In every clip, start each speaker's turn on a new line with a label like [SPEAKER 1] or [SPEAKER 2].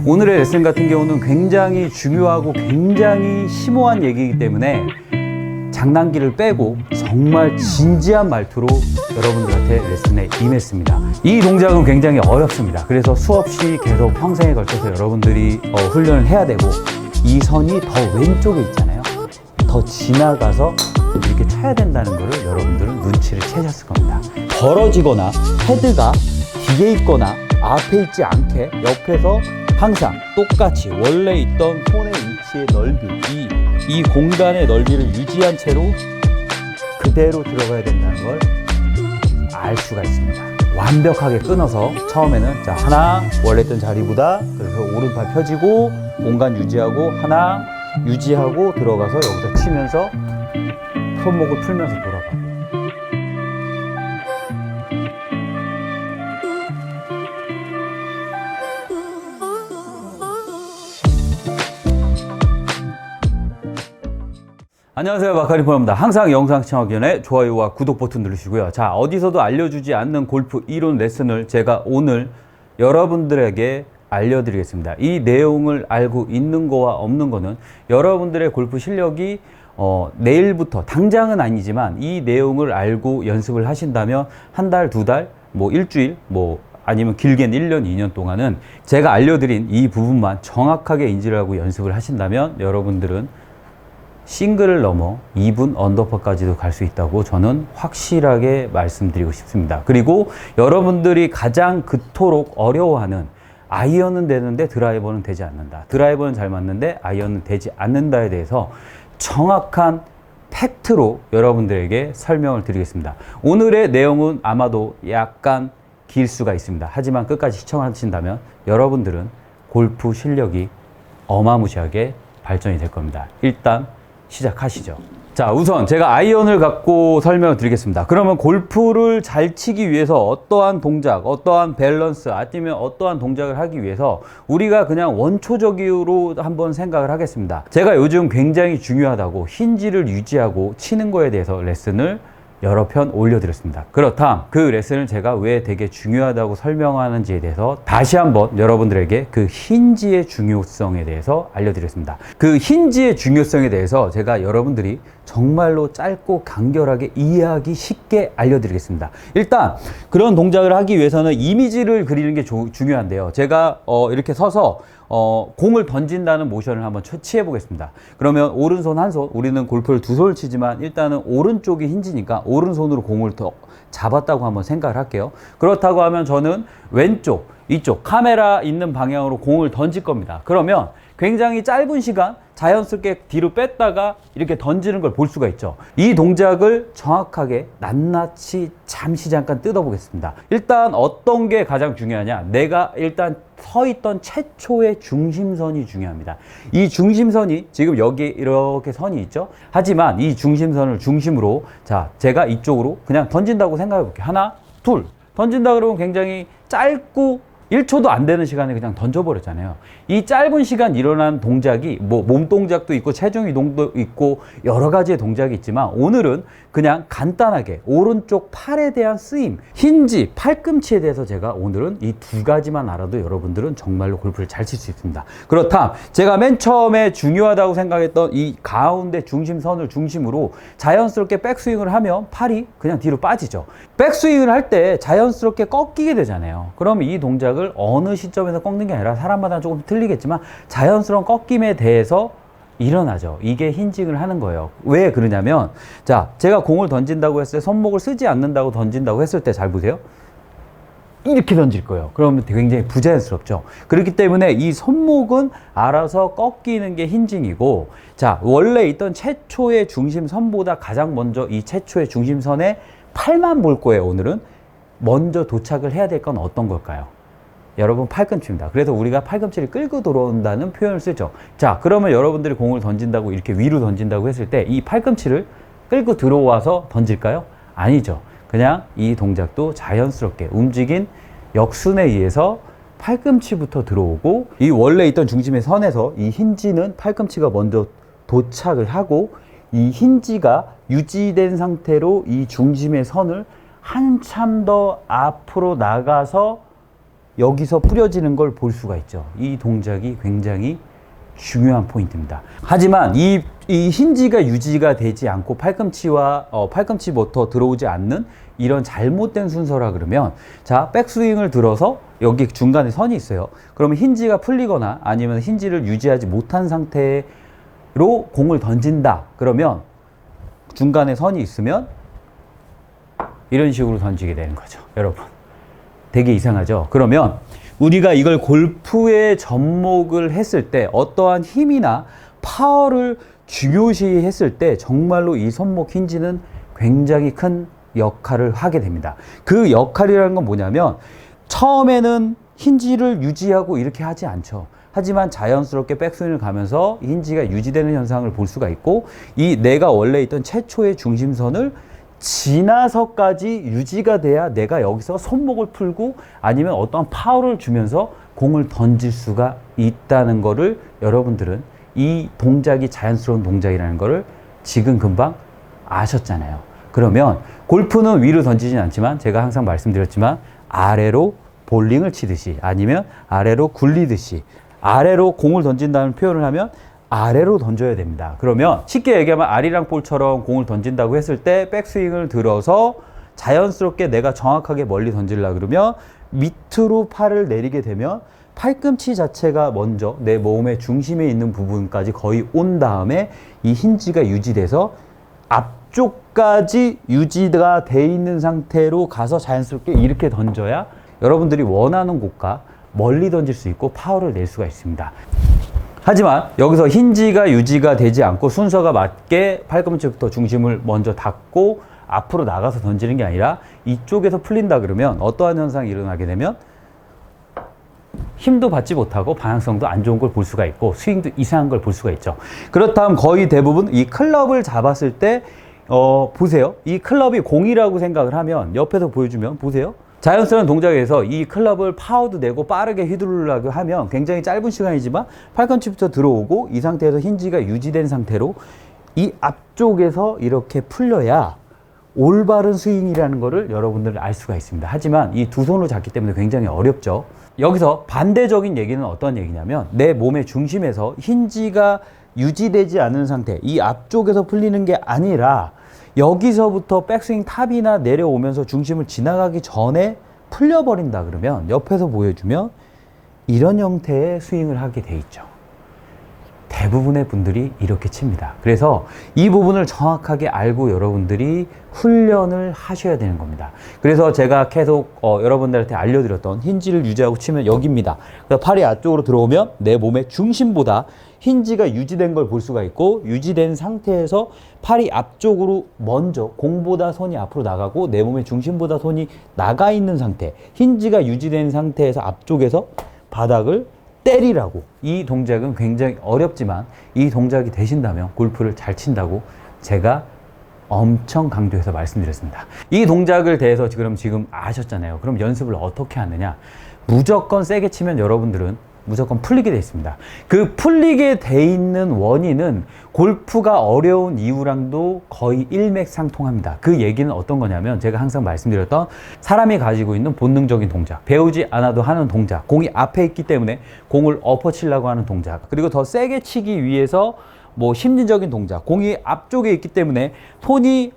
[SPEAKER 1] 오늘의 레슨 같은 경우는 굉장히 중요하고 굉장히 심오한 얘기이기 때문에 장난기를 빼고 정말 진지한 말투로 여러분들한테 레슨에 임했습니다. 이 동작은 굉장히 어렵습니다. 그래서 수없이 계속 평생에 걸쳐서 여러분들이 훈련을 해야 되고, 이 선이 더 왼쪽에 있잖아요. 더 지나가서 이렇게 쳐야 된다는 거를 여러분들은 눈치를 채셨을 겁니다. 벌어지거나 헤드가 뒤에 있거나 앞에 있지 않게 옆에서 항상 똑같이 원래 있던 손의 위치의 넓이, 이 공간의 넓이를 유지한 채로 그대로 들어가야 된다는 걸 알 수가 있습니다. 완벽하게 끊어서 처음에는 자, 하나, 원래 있던 자리보다, 그래서 오른팔 펴지고 공간 유지하고 하나 유지하고 들어가서 여기서 치면서 손목을 풀면서 돌아가고. 안녕하세요, 마카리포입니다. 항상 영상 시청하기 전에 좋아요와 구독 버튼 누르시고요. 자, 어디서도 알려주지 않는 골프 이론 레슨을 제가 오늘 여러분들에게 알려드리겠습니다. 이 내용을 알고 있는 거와 없는 거는 여러분들의 골프 실력이 내일부터, 당장은 아니지만 이 내용을 알고 연습을 하신다면 한 달, 두 달, 뭐 일주일, 뭐 아니면 길게는 1년, 2년 동안은 제가 알려드린 이 부분만 정확하게 인지를 하고 연습을 하신다면 여러분들은 싱글을 넘어 2분 언더퍼까지도 갈 수 있다고 저는 확실하게 말씀드리고 싶습니다. 그리고 여러분들이 가장 그토록 어려워하는 아이언은 되는데 드라이버는 되지 않는다, 드라이버는 잘 맞는데 아이언은 되지 않는다에 대해서 정확한 팩트로 여러분들에게 설명을 드리겠습니다. 오늘의 내용은 아마도 약간 길 수가 있습니다. 하지만 끝까지 시청하신다면 여러분들은 골프 실력이 어마무시하게 발전이 될 겁니다. 일단 시작하시죠. 자, 우선 제가 아이언을 갖고 설명을 드리겠습니다. 그러면 골프를 잘 치기 위해서 어떠한 동작, 어떠한 밸런스, 아니면 어떠한 동작을 하기 위해서 우리가 그냥 원초적으로 한번 생각을 하겠습니다. 제가 요즘 굉장히 중요하다고 힌지를 유지하고 치는 거에 대해서 레슨을 여러 편 올려드렸습니다. 그렇다면 그 레슨을 제가 왜 되게 중요하다고 설명하는지에 대해서 다시 한번 여러분들에게 그 힌지의 중요성에 대해서 알려드렸습니다. 그 힌지의 중요성에 대해서 제가 여러분들이 정말로 짧고 간결하게 이해하기 쉽게 알려드리겠습니다. 일단 그런 동작을 하기 위해서는 이미지를 그리는 게 중요한데요. 제가 이렇게 서서 공을 던진다는 모션을 한번 취해 보겠습니다. 그러면 오른손 한 손, 우리는 골프를 두 손을 치지만 일단은 오른쪽이 힌지니까 오른손으로 공을 더 잡았다고 한번 생각을 할게요. 그렇다고 하면 저는 왼쪽, 이쪽 카메라 있는 방향으로 공을 던질 겁니다. 그러면 굉장히 짧은 시간 자연스럽게 뒤로 뺐다가 이렇게 던지는 걸 볼 수가 있죠. 이 동작을 정확하게 낱낱이 잠시 잠깐 뜯어보겠습니다. 일단 어떤 게 가장 중요하냐, 내가 일단 서 있던 최초의 중심선이 중요합니다. 이 중심선이 지금 여기 이렇게 선이 있죠. 하지만 이 중심선을 중심으로, 자, 제가 이쪽으로 그냥 던진다고 생각해 볼게요. 하나, 둘 던진다 그러면 굉장히 짧고 1초도 안 되는 시간에 그냥 던져버렸잖아요. 이 짧은 시간 일어난 동작이 뭐 몸 동작도 있고 체중 이동도 있고 여러 가지의 동작이 있지만, 오늘은 그냥 간단하게 오른쪽 팔에 대한 쓰임, 힌지, 팔꿈치에 대해서 제가 오늘은 이 두 가지만 알아도 여러분들은 정말로 골프를 잘 칠 수 있습니다. 그렇다면 제가 맨 처음에 중요하다고 생각했던 이 가운데 중심선을 중심으로 자연스럽게 백스윙을 하면 팔이 그냥 뒤로 빠지죠. 백스윙을 할 때 자연스럽게 꺾이게 되잖아요. 그럼 이 동작 어느 시점에서 꺾는 게 아니라 사람마다 조금 틀리겠지만 자연스러운 꺾임에 대해서 일어나죠. 이게 힌징을 하는 거예요. 왜 그러냐면, 자, 제가 공을 던진다고 했을 때, 손목을 쓰지 않는다고 던진다고 했을 때 잘 보세요. 이렇게 던질 거예요. 그러면 굉장히 부자연스럽죠. 그렇기 때문에 이 손목은 알아서 꺾이는 게 힌징이고, 자, 원래 있던 최초의 중심선보다 가장 먼저 이 최초의 중심선에 팔만 볼 거예요. 오늘은 먼저 도착을 해야 될 건 어떤 걸까요? 여러분, 팔꿈치입니다. 그래서 우리가 팔꿈치를 끌고 들어온다는 표현을 쓰죠. 자, 그러면 여러분들이 공을 던진다고, 이렇게 위로 던진다고 했을 때 이 팔꿈치를 끌고 들어와서 던질까요? 아니죠. 그냥 이 동작도 자연스럽게 움직인 역순에 의해서 팔꿈치부터 들어오고, 이 원래 있던 중심의 선에서 이 힌지는 팔꿈치가 먼저 도착을 하고, 이 힌지가 유지된 상태로 이 중심의 선을 한참 더 앞으로 나가서 여기서 뿌려지는 걸 볼 수가 있죠. 이 동작이 굉장히 중요한 포인트입니다. 하지만 이 힌지가 유지가 되지 않고 팔꿈치부터 들어오지 않는 이런 잘못된 순서라 그러면, 자, 백스윙을 들어서 여기 중간에 선이 있어요. 그러면 힌지가 풀리거나 아니면 힌지를 유지하지 못한 상태로 공을 던진다. 그러면 중간에 선이 있으면 이런 식으로 던지게 되는 거죠. 여러분, 되게 이상하죠? 그러면 우리가 이걸 골프에 접목을 했을 때 어떠한 힘이나 파워를 중요시 했을 때 정말로 이 손목 힌지는 굉장히 큰 역할을 하게 됩니다. 그 역할이라는 건 뭐냐면, 처음에는 힌지를 유지하고 이렇게 하지 않죠. 하지만 자연스럽게 백스윙을 가면서 힌지가 유지되는 현상을 볼 수가 있고, 이 내가 원래 있던 최초의 중심선을 지나서까지 유지가 돼야 내가 여기서 손목을 풀고 아니면 어떠한 파워를 주면서 공을 던질 수가 있다는 거를 여러분들은 이 동작이 자연스러운 동작이라는 거를 지금 금방 아셨잖아요. 그러면 골프는 위로 던지진 않지만, 제가 항상 말씀드렸지만 아래로 볼링을 치듯이 아니면 아래로 굴리듯이 아래로 공을 던진다는 표현을 하면 아래로 던져야 됩니다. 그러면 쉽게 얘기하면 아리랑 볼처럼 공을 던진다고 했을 때 백스윙을 들어서 자연스럽게 내가 정확하게 멀리 던지려고 그러면 밑으로 팔을 내리게 되면 팔꿈치 자체가 먼저 내 몸의 중심에 있는 부분까지 거의 온 다음에 이 힌지가 유지돼서 앞쪽까지 유지가 돼 있는 상태로 가서 자연스럽게 이렇게 던져야 여러분들이 원하는 곳과 멀리 던질 수 있고 파워를 낼 수가 있습니다. 하지만 여기서 힌지가 유지가 되지 않고 순서가 맞게 팔꿈치부터 중심을 먼저 닫고 앞으로 나가서 던지는 게 아니라 이쪽에서 풀린다 그러면 어떠한 현상이 일어나게 되면 힘도 받지 못하고 방향성도 안 좋은 걸 볼 수가 있고 스윙도 이상한 걸 볼 수가 있죠. 그렇다면 거의 대부분 이 클럽을 잡았을 때 보세요. 이 클럽이 공이라고 생각을 하면 옆에서 보여주면 보세요. 자연스러운 동작에서 이 클럽을 파워도 내고 빠르게 휘두르려고 하면 굉장히 짧은 시간이지만 팔꿈치부터 들어오고 이 상태에서 힌지가 유지된 상태로 이 앞쪽에서 이렇게 풀려야 올바른 스윙이라는 거를 여러분들은 알 수가 있습니다. 하지만 이 두 손으로 잡기 때문에 굉장히 어렵죠. 여기서 반대적인 얘기는 어떤 얘기냐면, 내 몸의 중심에서 힌지가 유지되지 않은 상태, 이 앞쪽에서 풀리는 게 아니라 여기서부터 백스윙 탑이나 내려오면서 중심을 지나가기 전에 풀려버린다 그러면 옆에서 보여주면 이런 형태의 스윙을 하게 돼 있죠. 대부분의 분들이 이렇게 칩니다. 그래서 이 부분을 정확하게 알고 여러분들이 훈련을 하셔야 되는 겁니다. 그래서 제가 계속 여러분들한테 알려드렸던 힌지를 유지하고 치면 여기입니다. 그래서 팔이 앞쪽으로 들어오면 내 몸의 중심보다 힌지가 유지된 걸 볼 수가 있고, 유지된 상태에서 팔이 앞쪽으로 먼저 공보다 손이 앞으로 나가고 내 몸의 중심보다 손이 나가 있는 상태, 힌지가 유지된 상태에서 앞쪽에서 바닥을 때리라고. 이 동작은 굉장히 어렵지만 이 동작이 되신다면 골프를 잘 친다고 제가 엄청 강조해서 말씀드렸습니다. 이 동작을 대해서 지금 아셨잖아요. 그럼 연습을 어떻게 하느냐? 무조건 세게 치면 여러분들은 무조건 풀리게 돼 있습니다. 그 풀리게 돼 있는 원인은 골프가 어려운 이유랑도 거의 일맥상통합니다. 그 얘기는 어떤 거냐면, 제가 항상 말씀드렸던 사람이 가지고 있는 본능적인 동작, 배우지 않아도 하는 동작, 공이 앞에 있기 때문에 공을 엎어치려고 하는 동작, 그리고 더 세게 치기 위해서 뭐 심리적인 동작, 공이 앞쪽에 있기 때문에 손이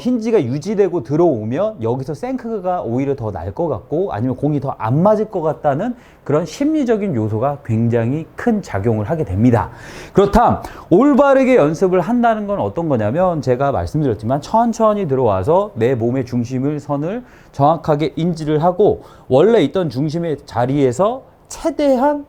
[SPEAKER 1] 힌지가 유지되고 들어오면 여기서 생크가 오히려 더 날 것 같고 아니면 공이 더 안 맞을 것 같다는 그런 심리적인 요소가 굉장히 큰 작용을 하게 됩니다. 그렇다면 올바르게 연습을 한다는 건 어떤 거냐면, 제가 말씀드렸지만 천천히 들어와서 내 몸의 선을 정확하게 인지를 하고 원래 있던 중심의 자리에서 최대한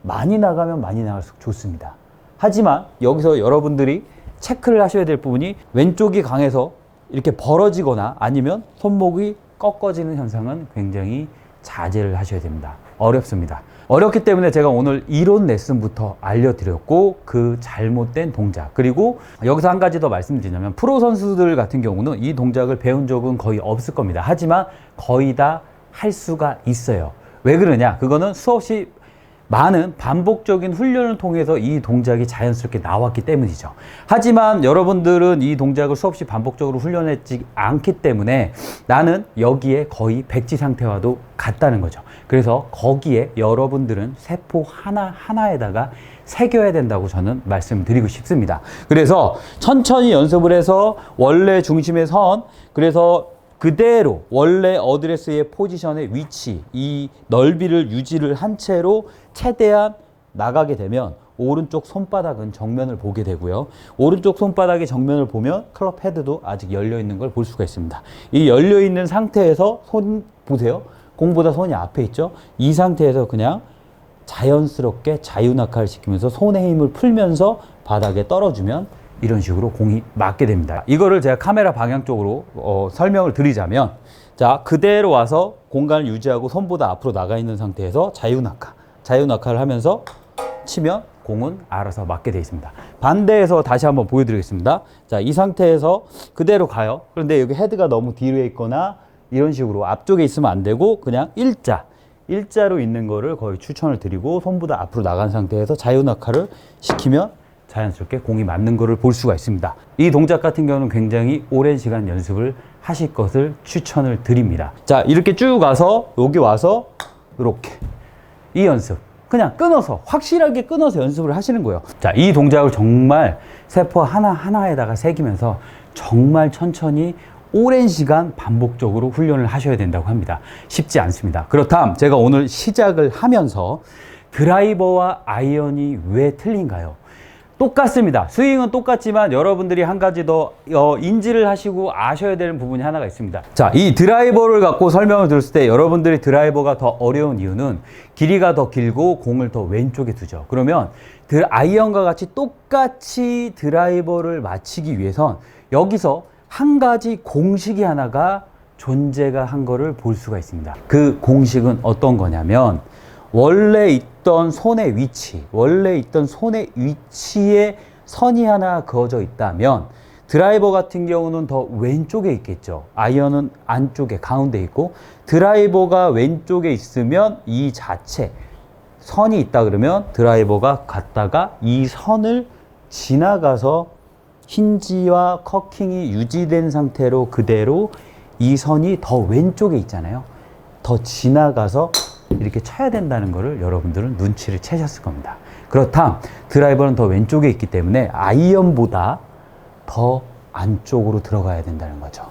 [SPEAKER 1] 많이 나가면 많이 나갈수록 좋습니다. 하지만 여기서 여러분들이 체크를 하셔야 될 부분이, 왼쪽이 강해서 이렇게 벌어지거나 아니면 손목이 꺾어지는 현상은 굉장히 자제를 하셔야 됩니다. 어렵습니다. 어렵기 때문에 제가 오늘 이론 레슨부터 알려드렸고, 그 잘못된 동작, 그리고 여기서 한 가지 더 말씀드리자면, 프로 선수들 같은 경우는 이 동작을 배운 적은 거의 없을 겁니다. 하지만 거의 다 할 수가 있어요. 왜 그러냐? 그거는 수없이 많은 반복적인 훈련을 통해서 이 동작이 자연스럽게 나왔기 때문이죠. 하지만 여러분들은 이 동작을 수없이 반복적으로 훈련했지 않기 때문에 나는 여기에 거의 백지 상태와도 같다는 거죠. 그래서 거기에 여러분들은 세포 하나하나에다가 새겨야 된다고 저는 말씀드리고 싶습니다. 그래서 천천히 연습을 해서 원래 중심의 선, 그래서 그대로 원래 어드레스의 포지션의 위치, 이 넓이를 유지를 한 채로 최대한 나가게 되면 오른쪽 손바닥은 정면을 보게 되고요. 오른쪽 손바닥의 정면을 보면 클럽 헤드도 아직 열려 있는 걸 볼 수가 있습니다. 이 열려 있는 상태에서 손 보세요. 공보다 손이 앞에 있죠. 이 상태에서 그냥 자연스럽게 자유낙하를 시키면서 손의 힘을 풀면서 바닥에 떨어주면 이런 식으로 공이 맞게 됩니다. 이거를 제가 카메라 방향 쪽으로 설명을 드리자면, 자, 그대로 와서 공간을 유지하고 손보다 앞으로 나가 있는 상태에서 자유낙하를 하면서 치면 공은 알아서 맞게 되어 있습니다. 반대에서 다시 한번 보여드리겠습니다. 자, 이 상태에서 그대로 가요. 그런데 여기 헤드가 너무 뒤에 있거나 이런 식으로 앞쪽에 있으면 안 되고 그냥 일자로 있는 거를 거의 추천을 드리고, 손보다 앞으로 나간 상태에서 자유낙하를 시키면 자연스럽게 공이 맞는 거를 볼 수가 있습니다. 이 동작 같은 경우는 굉장히 오랜 시간 연습을 하실 것을 추천을 드립니다. 자, 이렇게 쭉 가서 여기 와서 이렇게 이 연습 그냥 끊어서, 확실하게 끊어서 연습을 하시는 거예요. 자, 이 동작을 정말 세포 하나하나에다가 새기면서 정말 천천히 오랜 시간 반복적으로 훈련을 하셔야 된다고 합니다. 쉽지 않습니다. 그렇다면 제가 오늘 시작을 하면서 드라이버와 아이언이 왜 틀린가요? 똑같습니다. 스윙은 똑같지만 여러분들이 한 가지 더 인지를 하시고 아셔야 되는 부분이 하나가 있습니다. 자, 이 드라이버를 갖고 설명을 드렸을 때 여러분들이 드라이버가 더 어려운 이유는 길이가 더 길고 공을 더 왼쪽에 두죠. 그러면 아이언과 같이 똑같이 드라이버를 맞추기 위해선 여기서 한 가지 공식이 하나가 존재가 한 거를 볼 수가 있습니다. 그 공식은 어떤 거냐면, 원래 있던 손의 위치에 선이 하나 그어져 있다면 드라이버 같은 경우는 더 왼쪽에 있겠죠. 아이언은 안쪽에 가운데 있고, 드라이버가 왼쪽에 있으면 이 자체 선이 있다 그러면 드라이버가 갔다가 이 선을 지나가서 힌지와 커킹이 유지된 상태로 그대로 이 선이 더 왼쪽에 있잖아요. 더 지나가서 이렇게 쳐야 된다는 거를 여러분들은 눈치를 채셨을 겁니다. 그렇다면 드라이버는 더 왼쪽에 있기 때문에 아이언보다 더 안쪽으로 들어가야 된다는 거죠.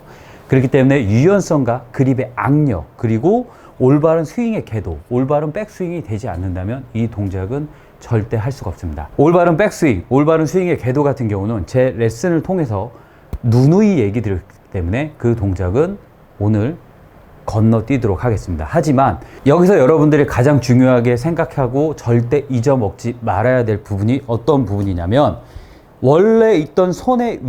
[SPEAKER 1] 그렇기 때문에 유연성과 그립의 악력, 그리고 올바른 스윙의 궤도, 올바른 백스윙이 되지 않는다면 이 동작은 절대 할 수가 없습니다. 올바른 백스윙, 올바른 스윙의 궤도 같은 경우는 제 레슨을 통해서 누누이 얘기 드렸기 때문에 그 동작은 오늘 건너뛰도록 하겠습니다. 하지만 여기서 여러분들이 가장 중요하게 생각하고 절대 잊어먹지 말아야 될 부분이 어떤 부분이냐면, 원래 있던 손의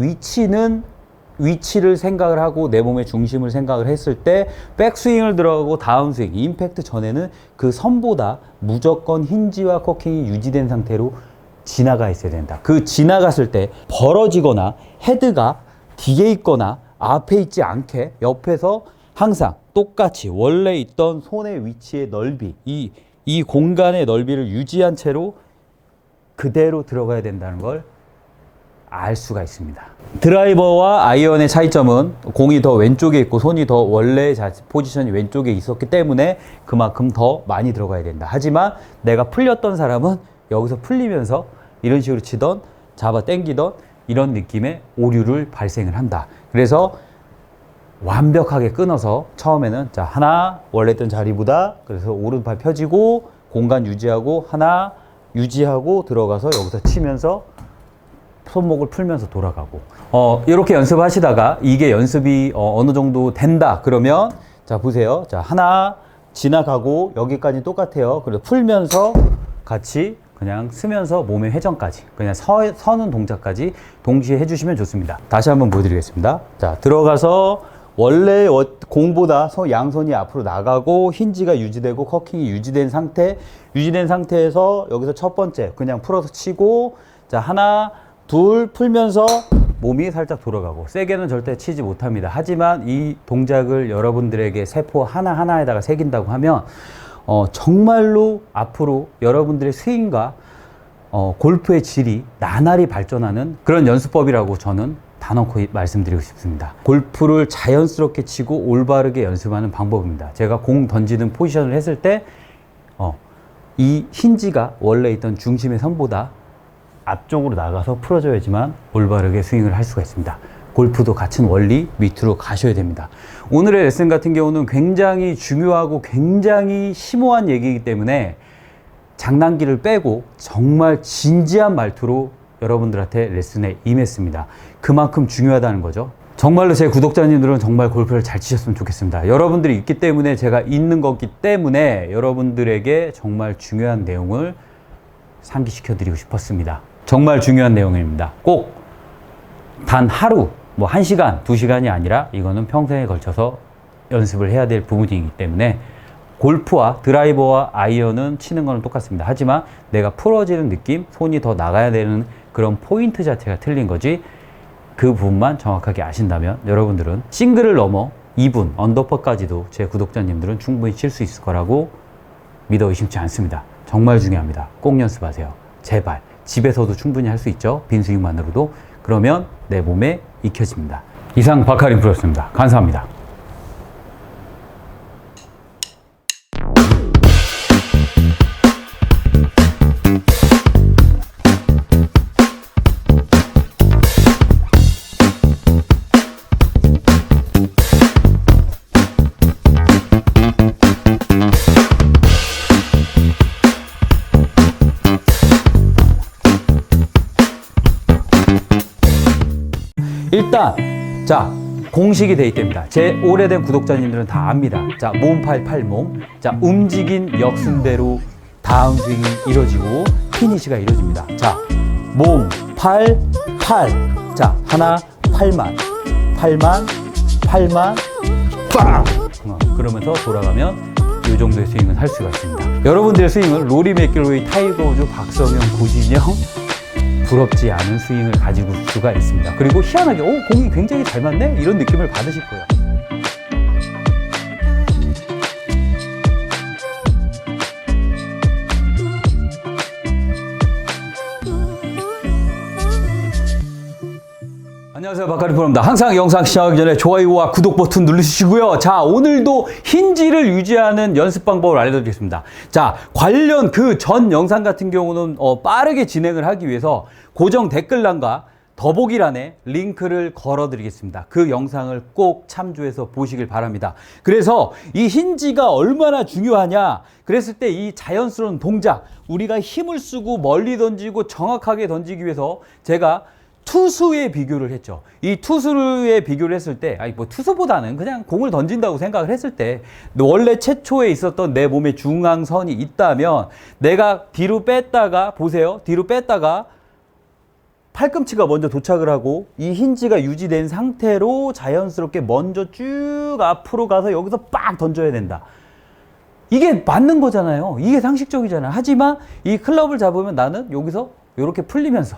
[SPEAKER 1] 위치를 생각을 하고 내 몸의 중심을 생각을 했을 때 백스윙을 들어가고 다운스윙, 임팩트 전에는 그 선보다 무조건 힌지와 커킹이 유지된 상태로 지나가 있어야 된다. 그 지나갔을 때 벌어지거나 헤드가 뒤에 있거나 앞에 있지 않게 옆에서 항상 똑같이 원래 있던 손의 위치의 넓이, 이 공간의 넓이를 유지한 채로 그대로 들어가야 된다는 걸 알 수가 있습니다. 드라이버와 아이언의 차이점은 공이 더 왼쪽에 있고 손이 더 원래 포지션이 왼쪽에 있었기 때문에 그만큼 더 많이 들어가야 된다. 하지만 내가 풀렸던 사람은 여기서 풀리면서 이런 식으로 치던 잡아 당기던 이런 느낌의 오류를 발생을 한다. 그래서 완벽하게 끊어서 처음에는 자, 하나, 원래 있던 자리보다, 그래서 오른팔 펴지고 공간 유지하고 하나 유지하고 들어가서 여기서 치면서 손목을 풀면서 돌아가고, 이렇게 연습하시다가 이게 연습이 어느 정도 된다 그러면, 자 보세요. 자, 하나 지나가고 여기까지 똑같아요. 그래서 풀면서 같이 그냥 쓰면서 몸의 회전까지, 그냥 서는 동작까지 동시에 해주시면 좋습니다. 다시 한번 보여드리겠습니다. 자, 들어가서 원래 공보다 양손이 앞으로 나가고 힌지가 유지되고 커킹이 유지된 상태에서 여기서 첫 번째 그냥 풀어서 치고, 자, 하나 둘 풀면서 몸이 살짝 돌아가고, 세게는 절대 치지 못합니다. 하지만 이 동작을 여러분들에게 세포 하나하나에다가 새긴다고 하면 정말로 앞으로 여러분들의 스윙과 골프의 질이 나날이 발전하는 그런 연습법이라고 저는 단언코 말씀드리고 싶습니다. 골프를 자연스럽게 치고 올바르게 연습하는 방법입니다. 제가 공 던지는 포지션을 했을 때 이 힌지가 원래 있던 중심의 선보다 앞쪽으로 나가서 풀어줘야지만 올바르게 스윙을 할 수가 있습니다. 골프도 같은 원리 밑으로 가셔야 됩니다. 오늘의 레슨 같은 경우는 굉장히 중요하고 굉장히 심오한 얘기이기 때문에 장난기를 빼고 정말 진지한 말투로 여러분들한테 레슨에 임했습니다. 그만큼 중요하다는 거죠. 정말로 제 구독자님들은 정말 골프를 잘 치셨으면 좋겠습니다. 여러분들이 있기 때문에 제가 있는 거기 때문에 여러분들에게 정말 중요한 내용을 상기시켜 드리고 싶었습니다. 정말 중요한 내용입니다. 꼭 단 하루, 뭐 1시간, 2시간이 아니라 이거는 평생에 걸쳐서 연습을 해야 될 부분이기 때문에 골프와 드라이버와 아이언은 치는 거는 똑같습니다. 하지만 내가 풀어지는 느낌, 손이 더 나가야 되는 그런 포인트 자체가 틀린 거지, 그 부분만 정확하게 아신다면 여러분들은 싱글을 넘어 2분, 언더퍼까지도 제 구독자님들은 충분히 칠 수 있을 거라고 믿어 의심치 않습니다. 정말 중요합니다. 꼭 연습하세요. 제발. 집에서도 충분히 할 수 있죠. 빈 스윙만으로도. 그러면 내 몸에 익혀집니다. 이상 박하림 프로였습니다. 감사합니다. 일단 자, 공식이 돼 있답니다. 제 오래된 구독자님들은 다 압니다. 자, 몸팔 팔몸. 자, 움직인 역순대로 다음 스윙이 이루어지고 피니시가 이루어집니다. 자, 몸, 팔, 팔. 자, 하나, 팔만, 팔만, 팔만, 빵! 그러면서 돌아가면 이 정도의 스윙은 할 수가 있습니다. 여러분들의 스윙은 로리 맥길로이, 타이거 우즈, 박성영, 고진영, 부럽지 않은 스윙을 가지고 수가 있습니다. 그리고 희한하게 공이 굉장히 잘 맞네? 이런 느낌을 받으실 거예요. 안녕하세요, 박하림 프로입니다. 항상 영상 시작하기 전에 좋아요와 구독 버튼 누르시고요. 자, 오늘도 힌지를 유지하는 연습 방법을 알려드리겠습니다. 자, 관련 그 전 영상 같은 경우는 빠르게 진행을 하기 위해서 고정 댓글란과 더보기란에 링크를 걸어드리겠습니다. 그 영상을 꼭 참조해서 보시길 바랍니다. 그래서 이 힌지가 얼마나 중요하냐, 그랬을 때 이 자연스러운 동작, 우리가 힘을 쓰고 멀리 던지고 정확하게 던지기 위해서 제가 투수의 비교를 했죠. 이 투수의 비교를 했을 때, 아니 뭐 투수보다는 그냥 공을 던진다고 생각을 했을 때, 원래 최초에 있었던 내 몸의 중앙선이 있다면 내가 뒤로 뺐다가, 보세요, 뒤로 뺐다가 팔꿈치가 먼저 도착을 하고 이 힌지가 유지된 상태로 자연스럽게 먼저 쭉 앞으로 가서 여기서 빡 던져야 된다. 이게 맞는 거잖아요. 이게 상식적이잖아요. 하지만 이 클럽을 잡으면 나는 여기서 이렇게 풀리면서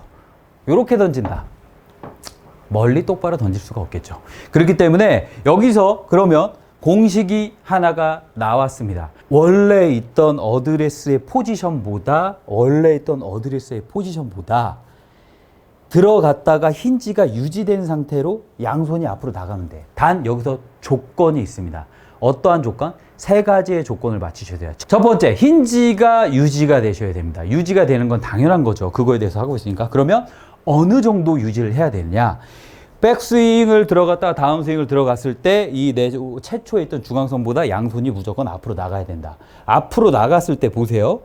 [SPEAKER 1] 이렇게 던진다. 멀리 똑바로 던질 수가 없겠죠. 그렇기 때문에 여기서 그러면 공식이 하나가 나왔습니다. 원래 있던 어드레스의 포지션보다 들어갔다가 힌지가 유지된 상태로 양손이 앞으로 나가면 돼. 단 여기서 조건이 있습니다. 어떠한 조건? 3가지의 조건을 맞추셔야 돼요. 첫 번째, 힌지가 유지가 되셔야 됩니다. 유지가 되는 건 당연한 거죠. 그거에 대해서 하고 있으니까. 그러면 어느 정도 유지를 해야 되느냐? 백스윙을 들어갔다가 다운 스윙을 들어갔을 때 이 내 최초에 있던 중앙선보다 양손이 무조건 앞으로 나가야 된다. 앞으로 나갔을 때 보세요.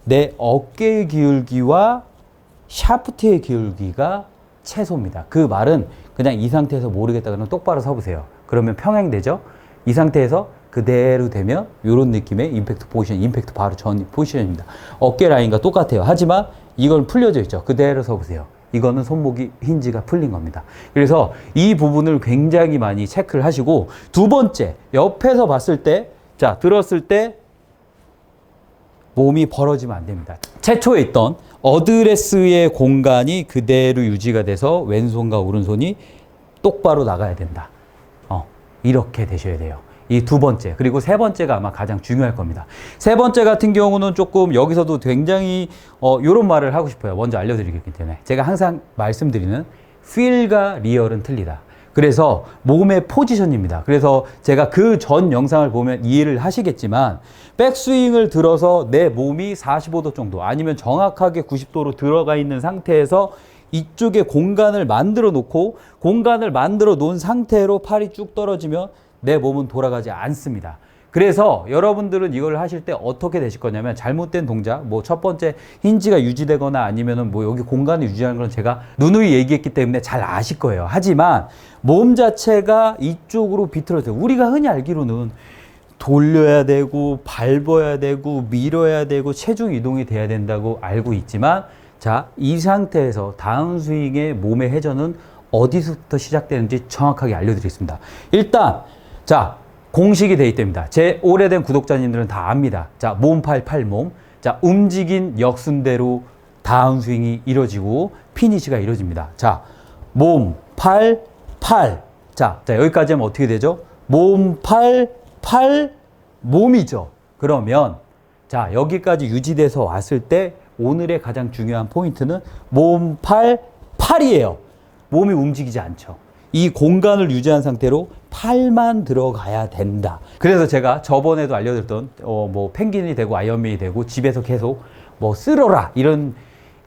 [SPEAKER 1] 내 어깨의 기울기와 샤프트의 기울기가 최소입니다. 그 말은 그냥 이 상태에서 모르겠다 그러면 똑바로 서보세요. 그러면 평행되죠? 이 상태에서 그대로 되면 이런 느낌의 임팩트 포지션, 임팩트 바로 전 포지션입니다. 어깨 라인과 똑같아요. 하지만 이건 풀려져 있죠. 그대로 서보세요. 이거는 손목이 힌지가 풀린 겁니다. 그래서 이 부분을 굉장히 많이 체크를 하시고, 두 번째, 옆에서 봤을 때, 자, 들었을 때 몸이 벌어지면 안 됩니다. 최초에 있던 어드레스의 공간이 그대로 유지가 돼서 왼손과 오른손이 똑바로 나가야 된다. 이렇게 되셔야 돼요. 이 두 번째, 그리고 세 번째가 아마 가장 중요할 겁니다. 세 번째 같은 경우는 조금 여기서도 굉장히 요런 말을 하고 싶어요. 먼저 알려드리기 때문에. 제가 항상 말씀드리는 feel과 real은 틀리다. 그래서 몸의 포지션입니다. 그래서 제가 그 전 영상을 보면 이해를 하시겠지만 백스윙을 들어서 내 몸이 45도 정도 아니면 정확하게 90도로 들어가 있는 상태에서 이쪽에 공간을 만들어 놓고 공간을 만들어 놓은 상태로 팔이 쭉 떨어지면 내 몸은 돌아가지 않습니다. 그래서 여러분들은 이걸 하실 때 어떻게 되실 거냐면 잘못된 동작, 뭐 첫 번째 힌지가 유지되거나 아니면은 뭐 여기 공간을 유지하는 건 제가 누누이 얘기했기 때문에 잘 아실 거예요. 하지만 몸 자체가 이쪽으로 비틀어져요. 우리가 흔히 알기로는 돌려야 되고 밟아야 되고 밀어야 되고 체중 이동이 돼야 된다고 알고 있지만 자, 이 상태에서 다운스윙의 몸의 회전은 어디서부터 시작되는지 정확하게 알려드리겠습니다. 일단 자, 공식이 되어 있답니다. 제 오래된 구독자님들은 다 압니다. 자, 몸팔 팔몸. 자, 움직인 역순대로 다운스윙이 이루어지고 피니시가 이루어집니다. 자, 몸, 팔, 팔. 자, 여기까지 하면 어떻게 되죠? 몸, 팔, 팔, 몸이죠. 그러면 자, 여기까지 유지돼서 왔을 때 오늘의 가장 중요한 포인트는 몸, 팔, 팔이에요. 몸이 움직이지 않죠. 이 공간을 유지한 상태로 팔만 들어가야 된다. 그래서 제가 저번에도 알려드렸던 뭐 펭귄이 되고 아이언맨이 되고 집에서 계속 뭐 쓸어라 이런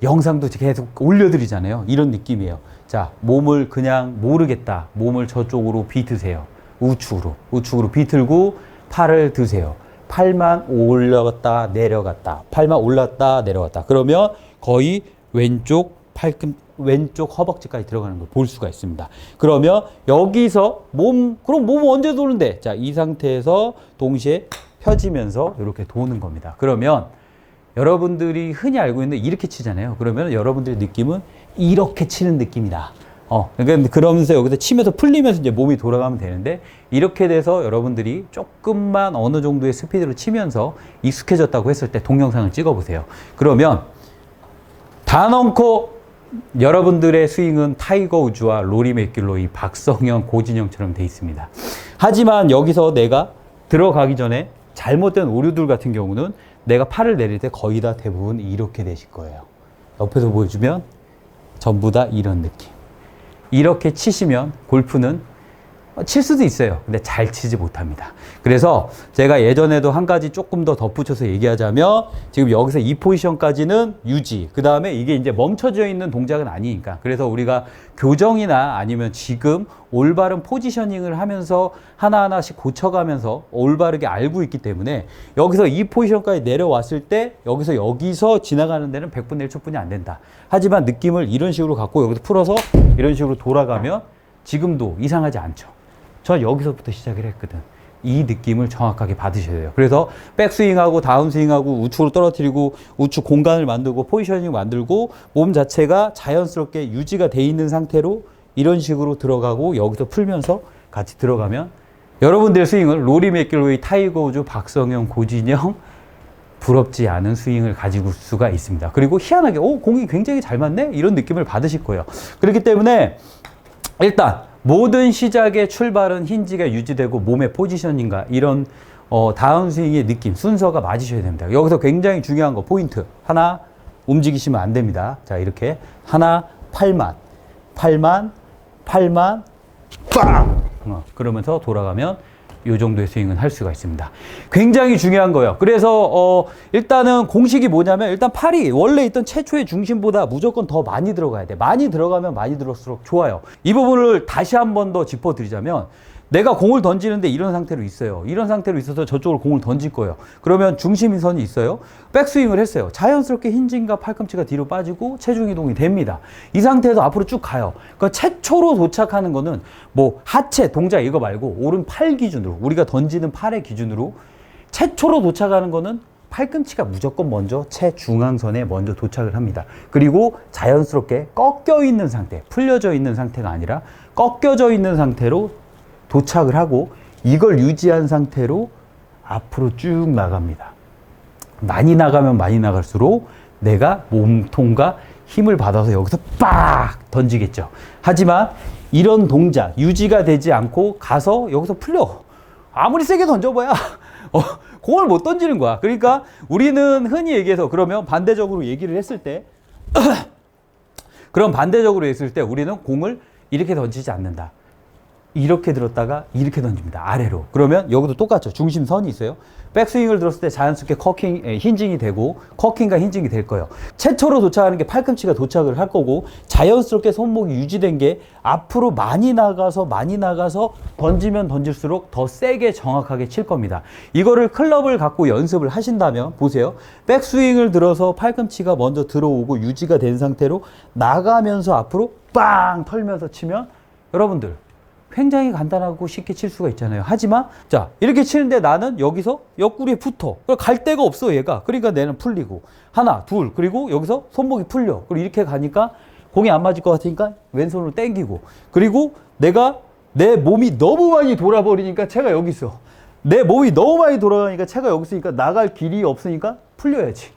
[SPEAKER 1] 영상도 계속 올려드리잖아요. 이런 느낌이에요. 자, 몸을 그냥 모르겠다. 몸을 저쪽으로 비트세요. 우측으로 비틀고 팔을 드세요. 팔만 올라갔다 내려갔다. 팔만 올랐다 내려갔다. 그러면 거의 왼쪽 왼쪽 허벅지까지 들어가는 걸 볼 수가 있습니다. 그러면 여기서 그럼 몸은 언제 도는데? 자, 이 상태에서 동시에 펴지면서 이렇게 도는 겁니다. 그러면 여러분들이 흔히 알고 있는 이렇게 치잖아요. 그러면 여러분들의 느낌은 이렇게 치는 느낌이다. 그러니까 그러면서 여기서 치면서 풀리면서 이제 몸이 돌아가면 되는데 이렇게 돼서 여러분들이 조금만 어느 정도의 스피드로 치면서 익숙해졌다고 했을 때 동영상을 찍어보세요. 그러면 단언코 여러분들의 스윙은 타이거 우즈와 로리 맥길로이, 박성현, 고진영처럼 돼 있습니다. 하지만 여기서 내가 들어가기 전에 잘못된 오류들 같은 경우는 내가 팔을 내릴 때 거의 다 대부분 이렇게 되실 거예요. 옆에서 보여주면 전부 다 이런 느낌. 이렇게 치시면 골프는 칠 수도 있어요. 근데 잘 치지 못합니다. 그래서 제가 예전에도 한 가지 조금 더 덧붙여서 얘기하자면 지금 여기서 이 포지션까지는 유지. 그 다음에 이게 이제 멈춰져 있는 동작은 아니니까. 그래서 우리가 교정이나 아니면 지금 올바른 포지셔닝을 하면서 하나하나씩 고쳐가면서 올바르게 알고 있기 때문에 여기서 이 포지션까지 내려왔을 때 여기서 지나가는 데는 100분의 1초뿐이 안 된다. 하지만 느낌을 이런 식으로 갖고 여기서 풀어서 이런 식으로 돌아가면 지금도 이상하지 않죠. 전 여기서부터 시작을 했거든. 이 느낌을 정확하게 받으셔야 돼요. 그래서 백스윙하고 다운스윙하고 우측으로 떨어뜨리고 우측 공간을 만들고 포지셔닝 만들고 몸 자체가 자연스럽게 유지가 돼 있는 상태로 이런 식으로 들어가고 여기서 풀면서 같이 들어가면 여러분들의 스윙은 로리 맥길로이, 타이거 우즈, 박성현, 고진영 부럽지 않은 스윙을 가지고 수가 있습니다. 그리고 희한하게 공이 굉장히 잘 맞네? 이런 느낌을 받으실 거예요. 그렇기 때문에 일단 모든 시작의 출발은 힌지가 유지되고 몸의 포지셔닝과 이런 다운스윙의 느낌, 순서가 맞으셔야 됩니다. 여기서 굉장히 중요한 거 포인트 하나 움직이시면 안 됩니다. 자, 이렇게 하나 팔만 빵! 그러면서 돌아가면 이 정도의 스윙은 할 수가 있습니다. 굉장히 중요한 거예요. 그래서 일단은 공식이 뭐냐면 일단 팔이 원래 있던 최초의 중심보다 무조건 더 많이 들어가야 돼. 많이 들어가면 많이 들어갈수록 좋아요. 이 부분을 다시 한 번 더 짚어드리자면 내가 공을 던지는데 이런 상태로 있어요. 이런 상태로 있어서 저쪽으로 공을 던질 거예요. 그러면 중심선이 있어요. 백스윙을 했어요. 자연스럽게 힌지인가 팔꿈치가 뒤로 빠지고 체중 이동이 됩니다. 이 상태에서 앞으로 쭉 가요. 그러니까 최초로 도착하는 거는 뭐 하체 동작 이거 말고 오른 팔 기준으로 우리가 던지는 팔의 기준으로 최초로 도착하는 거는 팔꿈치가 무조건 먼저 최중앙선에 먼저 도착을 합니다. 그리고 자연스럽게 꺾여 있는 상태, 풀려져 있는 상태가 아니라 꺾여져 있는 상태로 도착을 하고 이걸 유지한 상태로 앞으로 쭉 나갑니다. 많이 나가면 많이 나갈수록 내가 몸통과 힘을 받아서 여기서 빡 던지겠죠. 하지만 이런 동작 유지가 되지 않고 가서 여기서 풀려. 아무리 세게 던져봐야 공을 못 던지는 거야. 그러니까 우리는 흔히 얘기해서 그러면 반대적으로 얘기를 했을 때 그럼 반대적으로 했을 때 우리는 공을 이렇게 던지지 않는다. 이렇게 들었다가 이렇게 던집니다. 아래로. 그러면 여기도 똑같죠. 중심선이 있어요. 백스윙을 들었을 때 자연스럽게 힌징이 되고 커킹과 힌징이 될 거예요. 최초로 도착하는 게 팔꿈치가 도착을 할 거고 자연스럽게 손목이 유지된 게 앞으로 많이 나가서 던지면 던질수록 더 세게 정확하게 칠 겁니다. 이거를 클럽을 갖고 연습을 하신다면 보세요. 백스윙을 들어서 팔꿈치가 먼저 들어오고 유지가 된 상태로 나가면서 앞으로 빵 털면서 치면 여러분들 굉장히 간단하고 쉽게 칠 수가 있잖아요. 하지만 자 이렇게 치는데 나는 여기서 옆구리에 붙어. 갈 데가 없어 얘가. 그러니까 내는 풀리고 하나 둘 그리고 여기서 손목이 풀려. 그리고 이렇게 가니까 공이 안 맞을 것 같으니까 왼손으로 당기고 그리고 내가 내 몸이 너무 많이 돌아버리니까 채가 여기 있어. 내 몸이 너무 많이 돌아가니까 채가 여기 있으니까 나갈 길이 없으니까 풀려야지.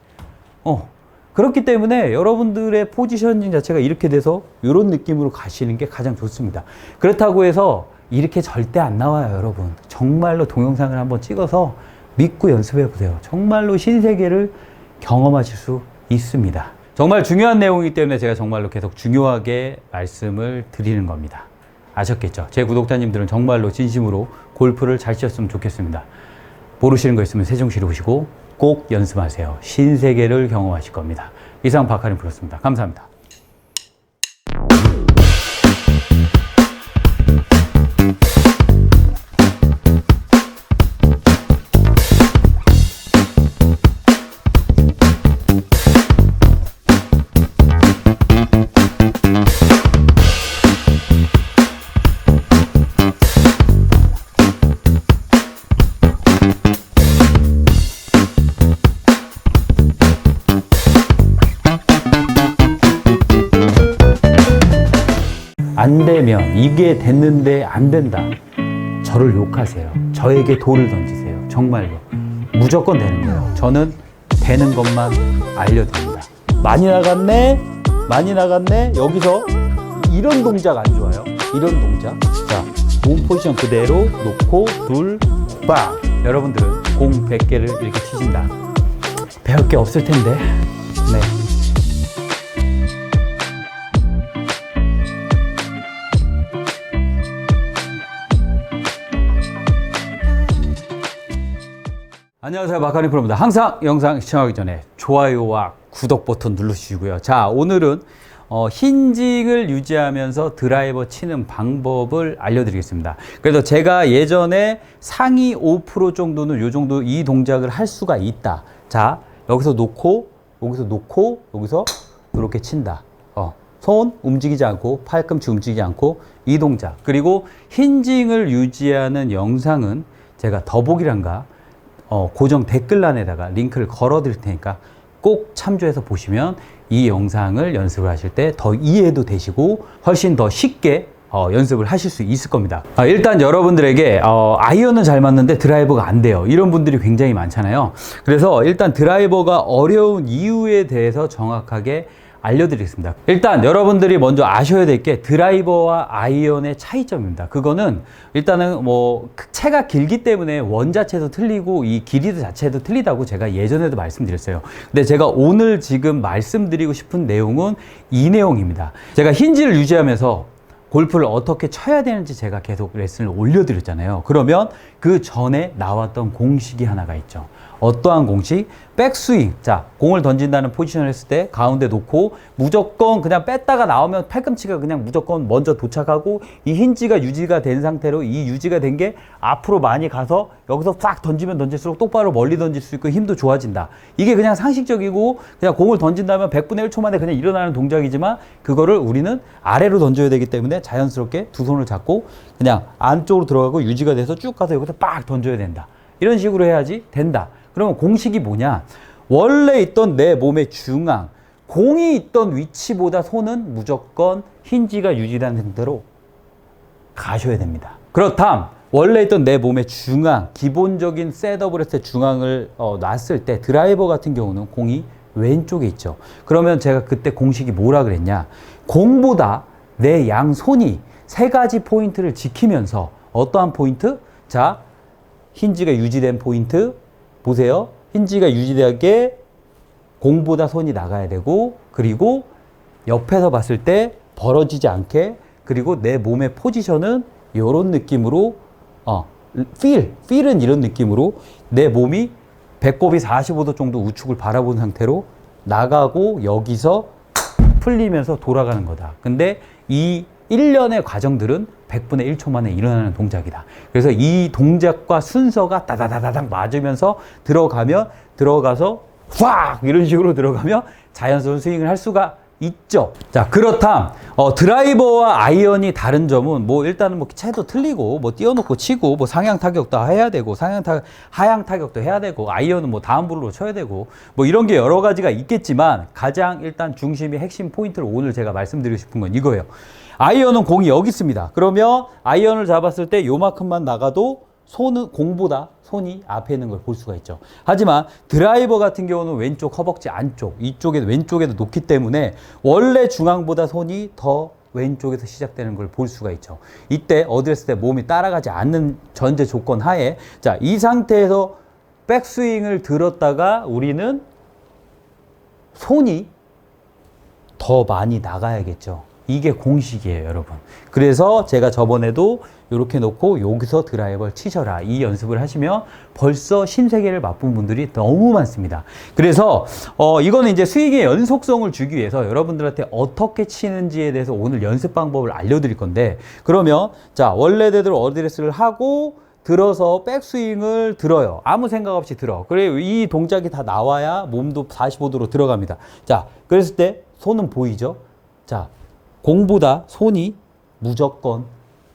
[SPEAKER 1] 그렇기 때문에 여러분들의 포지셔닝 자체가 이렇게 돼서 이런 느낌으로 가시는 게 가장 좋습니다. 그렇다고 해서 이렇게 절대 안 나와요, 여러분. 정말로 동영상을 한번 찍어서 믿고 연습해 보세요. 정말로 신세계를 경험하실 수 있습니다. 정말 중요한 내용이기 때문에 제가 정말로 계속 중요하게 말씀을 드리는 겁니다. 아셨겠죠? 제 구독자님들은 정말로 진심으로 골프를 잘 치셨으면 좋겠습니다. 모르시는 거 있으면 세종시로 오시고 꼭 연습하세요. 신세계를 경험하실 겁니다. 이상 박하림 프로였습니다. 감사합니다. 안 되면 이게 됐는데 안 된다. 저를 욕하세요. 저에게 돌을 던지세요. 정말로. 무조건 되는 거예요. 저는 되는 것만 알려드립니다. 많이 나갔네. 여기서 이런 동작 안 좋아요. 이런 동작. 자, 몸 포지션 그대로 놓고 둘, 빵. 여러분들은 공 100개를 이렇게 치신다. 배울 게 없을 텐데. 네. 안녕하세요. 박하림 프로입니다. 항상 영상 시청하기 전에 좋아요와 구독 버튼 눌러주시고요. 자, 오늘은 힌징을 유지하면서 드라이버 치는 방법을 알려드리겠습니다. 그래서 제가 예전에 상위 5% 정도는 요 정도 이 동작을 할 수가 있다. 자, 여기서 놓고 여기서 이렇게 친다. 손 움직이지 않고 팔꿈치 움직이지 않고 이 동작. 그리고 힌징을 유지하는 영상은 제가 더보기란가 고정 댓글란에다가 링크를 걸어 드릴 테니까 꼭 참조해서 보시면 이 영상을 연습을 하실 때 더 이해도 되시고 훨씬 더 쉽게 연습을 하실 수 있을 겁니다. 일단 여러분들에게 아이언은 잘 맞는데 드라이버가 안 돼요. 이런 분들이 굉장히 많잖아요. 그래서 일단 드라이버가 어려운 이유에 대해서 정확하게 알려드리겠습니다. 일단 여러분들이 먼저 아셔야 될 게 드라이버와 아이언의 차이점입니다. 그거는 일단은 뭐 채가 길기 때문에 원 자체도 틀리고 이 길이 자체도 틀리다고 제가 예전에도 말씀드렸어요. 근데 제가 오늘 지금 말씀드리고 싶은 내용은 이 내용입니다. 제가 힌지를 유지하면서 골프를 어떻게 쳐야 되는지 제가 계속 레슨을 올려드렸잖아요. 그러면 그 전에 나왔던 공식이 하나가 있죠. 어떠한 공식? 백스윙. 자, 공을 던진다는 포지션을 했을 때 가운데 놓고 무조건 그냥 뺐다가 나오면 팔꿈치가 그냥 무조건 먼저 도착하고 이 힌지가 유지가 된 상태로 이 유지가 된 게 앞으로 많이 가서 여기서 싹 던지면 던질수록 똑바로 멀리 던질 수 있고 힘도 좋아진다. 이게 그냥 상식적이고 그냥 공을 던진다면 100분의 1초 만에 그냥 일어나는 동작이지만 그거를 우리는 아래로 던져야 되기 때문에 자연스럽게 두 손을 잡고 그냥 안쪽으로 들어가고 유지가 돼서 쭉 가서 여기서 빡 던져야 된다. 이런 식으로 해야지 된다. 그러면 공식이 뭐냐? 원래 있던 내 몸의 중앙, 공이 있던 위치보다 손은 무조건 힌지가 유지된 상태로 가셔야 됩니다. 그렇다면 원래 있던 내 몸의 중앙, 기본적인 셋업을 했을 때 중앙을 놨을 때 드라이버 같은 경우는 공이 왼쪽에 있죠. 그러면 제가 그때 공식이 뭐라 그랬냐? 공보다 내 양손이 세 가지 포인트를 지키면서 어떠한 포인트? 자, 힌지가 유지된 포인트 보세요. 힌지가 유지되게 공보다 손이 나가야 되고, 그리고 옆에서 봤을 때 벌어지지 않게, 그리고 내 몸의 포지션은 이런 느낌으로 feel은 이런 느낌으로 내 몸이 배꼽이 45도 정도 우측을 바라본 상태로 나가고 여기서 풀리면서 돌아가는 거다. 근데 이 1년의 과정들은 100분의 1초 만에 일어나는 동작이다. 그래서 이 동작과 순서가 따다다다닥 맞으면서 들어가서 확 이런 식으로 들어가면 자연스러운 스윙을 할 수가 있죠. 자, 그렇담 드라이버와 아이언이 다른 점은 뭐 일단은 뭐 채도 틀리고 뭐 띄워놓고 치고 뭐 상향 타격도 해야 되고 하향 타격도 해야 되고 아이언은 뭐 다운볼로 쳐야 되고 뭐 이런 게 여러 가지가 있겠지만 가장 일단 중심이 핵심 포인트를 오늘 제가 말씀드리고 싶은 건 이거예요. 아이언은 공이 여기 있습니다. 그러면 아이언을 잡았을 때 요만큼만 나가도 손은 공보다 손이 앞에 있는 걸 볼 수가 있죠. 하지만 드라이버 같은 경우는 왼쪽 허벅지 안쪽, 이쪽에 왼쪽에도 놓기 때문에 원래 중앙보다 손이 더 왼쪽에서 시작되는 걸 볼 수가 있죠. 이때 어드레스 때 몸이 따라가지 않는 전제 조건 하에 자, 이 상태에서 백스윙을 들었다가 우리는 손이 더 많이 나가야겠죠. 이게 공식이에요, 여러분. 그래서 제가 저번에도 이렇게 놓고 여기서 드라이버를 치셔라. 이 연습을 하시면 벌써 신세계를 맛본 분들이 너무 많습니다. 그래서 이거는 이제 스윙의 연속성을 주기 위해서 여러분들한테 어떻게 치는지에 대해서 오늘 연습 방법을 알려드릴 건데, 그러면 자, 원래대로 어드레스를 하고 들어서 백스윙을 들어요. 아무 생각 없이 들어. 그래, 이 동작이 다 나와야 몸도 45도로 들어갑니다. 자, 그랬을 때 손은 보이죠? 자, 공보다 손이 무조건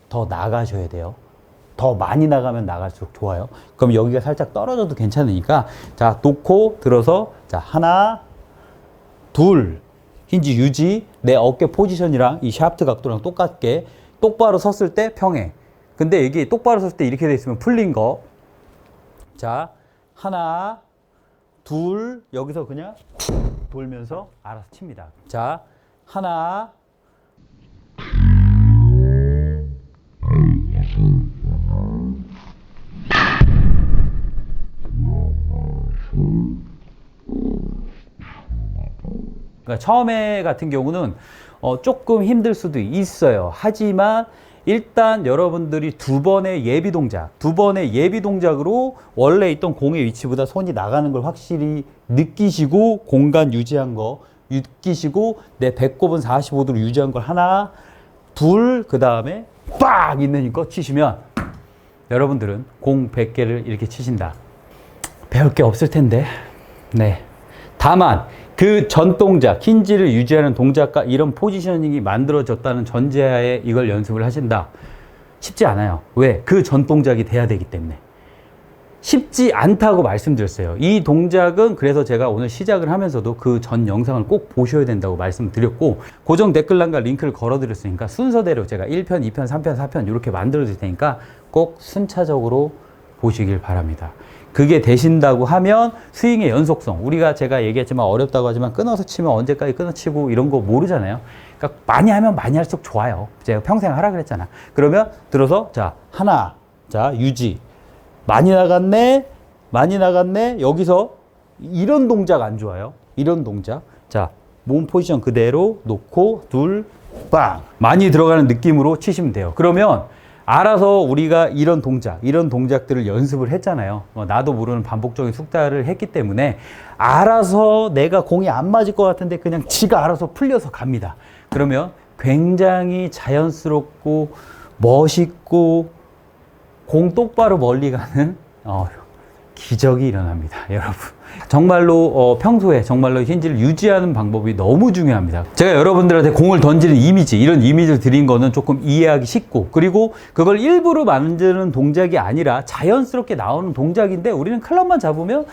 [SPEAKER 1] 더 나가셔야 돼요. 더 많이 나가면 나갈수록 좋아요. 그럼 여기가 살짝 떨어져도 괜찮으니까 자, 놓고 들어서 자, 하나, 둘, 힌지 유지, 내 어깨 포지션이랑 이 샤프트 각도랑 똑같게 똑바로 섰을 때 평행. 근데 이게 똑바로 섰을 때 이렇게 돼 있으면 풀린 거. 자, 하나, 둘, 여기서 그냥 돌면서 알아서 칩니다. 자, 하나, 그러니까 처음에 같은 경우는 조금 힘들 수도 있어요. 하지만 일단 여러분들이 두 번의 예비 동작으로 원래 있던 공의 위치보다 손이 나가는 걸 확실히 느끼시고 공간 유지한 거 느끼시고 내 배꼽은 45도로 유지한 걸 하나, 둘, 그 다음에 빡 있는 거 치시면 여러분들은 공 100개를 이렇게 치신다. 배울 게 없을 텐데. 네. 다만 그 전 동작, 힌지를 유지하는 동작과 이런 포지셔닝이 만들어졌다는 전제하에 이걸 연습을 하신다. 쉽지 않아요. 왜? 그 전 동작이 돼야 되기 때문에. 쉽지 않다고 말씀드렸어요. 이 동작은 그래서 제가 오늘 시작을 하면서도 그 전 영상을 꼭 보셔야 된다고 말씀드렸고, 고정 댓글란과 링크를 걸어드렸으니까 순서대로 제가 1편, 2편, 3편, 4편 이렇게 만들어 드릴 테니까 꼭 순차적으로 보시길 바랍니다. 그게 되신다고 하면 스윙의 연속성, 우리가 제가 얘기했지만 어렵다고 하지만 끊어서 치면 언제까지 끊어 치고 이런 거 모르잖아요. 그러니까 많이 하면 많이 할수록 좋아요. 제가 평생 하라 그랬잖아. 그러면 들어서 자, 하나, 자, 유지. 많이 나갔네. 여기서 이런 동작 안 좋아요. 이런 동작. 자, 몸 포지션 그대로 놓고 둘, 빵. 많이 들어가는 느낌으로 치시면 돼요. 그러면 알아서 우리가 이런 동작들을 연습을 했잖아요. 나도 모르는 반복적인 숙달을 했기 때문에 알아서 내가 공이 안 맞을 것 같은데 그냥 지가 알아서 풀려서 갑니다. 그러면 굉장히 자연스럽고 멋있고 공 똑바로 멀리 가는 기적이 일어납니다, 여러분. 정말로 평소에 정말로 힌지를 유지하는 방법이 너무 중요합니다. 제가 여러분들한테 공을 던지는 이미지, 이런 이미지를 드린 거는 조금 이해하기 쉽고, 그리고 그걸 일부러 만드는 동작이 아니라 자연스럽게 나오는 동작인데 우리는 클럽만 잡으면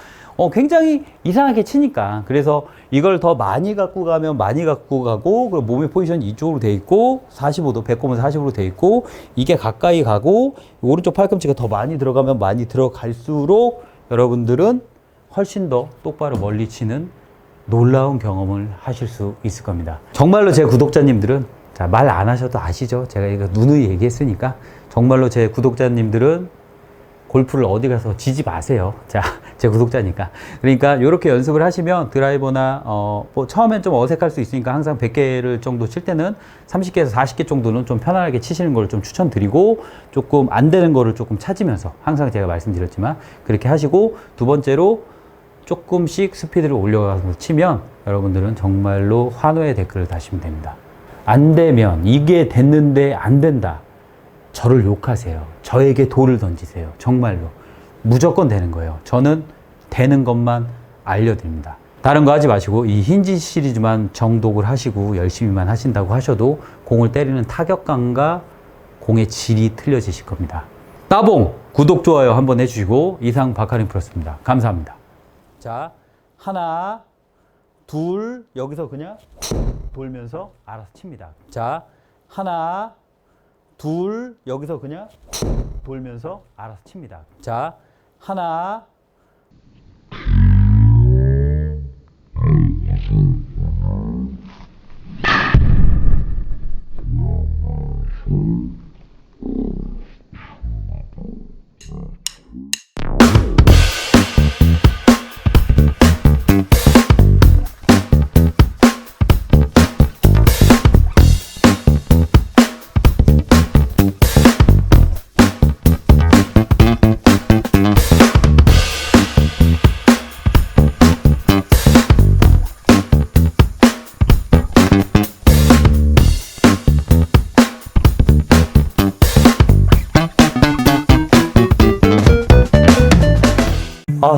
[SPEAKER 1] 굉장히 이상하게 치니까. 그래서 이걸 더 많이 갖고 가면 많이 갖고 가고, 그리고 몸의 포지션이 이쪽으로 돼 있고 45도, 배꼽은 45로 돼 있고, 이게 가까이 가고 오른쪽 팔꿈치가 더 많이 들어가면 많이 들어갈수록 여러분들은 훨씬 더 똑바로 멀리 치는 놀라운 경험을 하실 수 있을 겁니다. 정말로 제 구독자님들은, 자, 말 안 하셔도 아시죠? 제가 이거 누누이 얘기했으니까, 정말로 제 구독자님들은 골프를 어디 가서 지지 마세요. 자, 제 구독자니까. 그러니까 이렇게 연습을 하시면 드라이버나 뭐 처음엔 좀 어색할 수 있으니까 항상 100개를 정도 칠 때는 30개에서 40개 정도는 좀 편안하게 치시는 걸 좀 추천드리고, 조금 안 되는 거를 조금 찾으면서, 항상 제가 말씀드렸지만 그렇게 하시고, 두 번째로 조금씩 스피드를 올려가서 치면 여러분들은 정말로 환호의 댓글을 다시면 됩니다. 안 되면, 이게 됐는데 안 된다, 저를 욕하세요. 저에게 돌을 던지세요. 정말로 무조건 되는 거예요. 저는 되는 것만 알려드립니다. 다른 거 하지 마시고 이 힌지 시리즈만 정독을 하시고 열심히만 하신다고 하셔도 공을 때리는 타격감과 공의 질이 틀려지실 겁니다. 따봉! 구독, 좋아요 한번 해주시고. 이상 바카린 프로였습니다. 감사합니다. 자, 하나, 둘, 여기서 그냥 돌면서 알아서 칩니다. 자, 하나, 둘, 여기서 그냥 돌면서 알아서 칩니다. 자, 하나,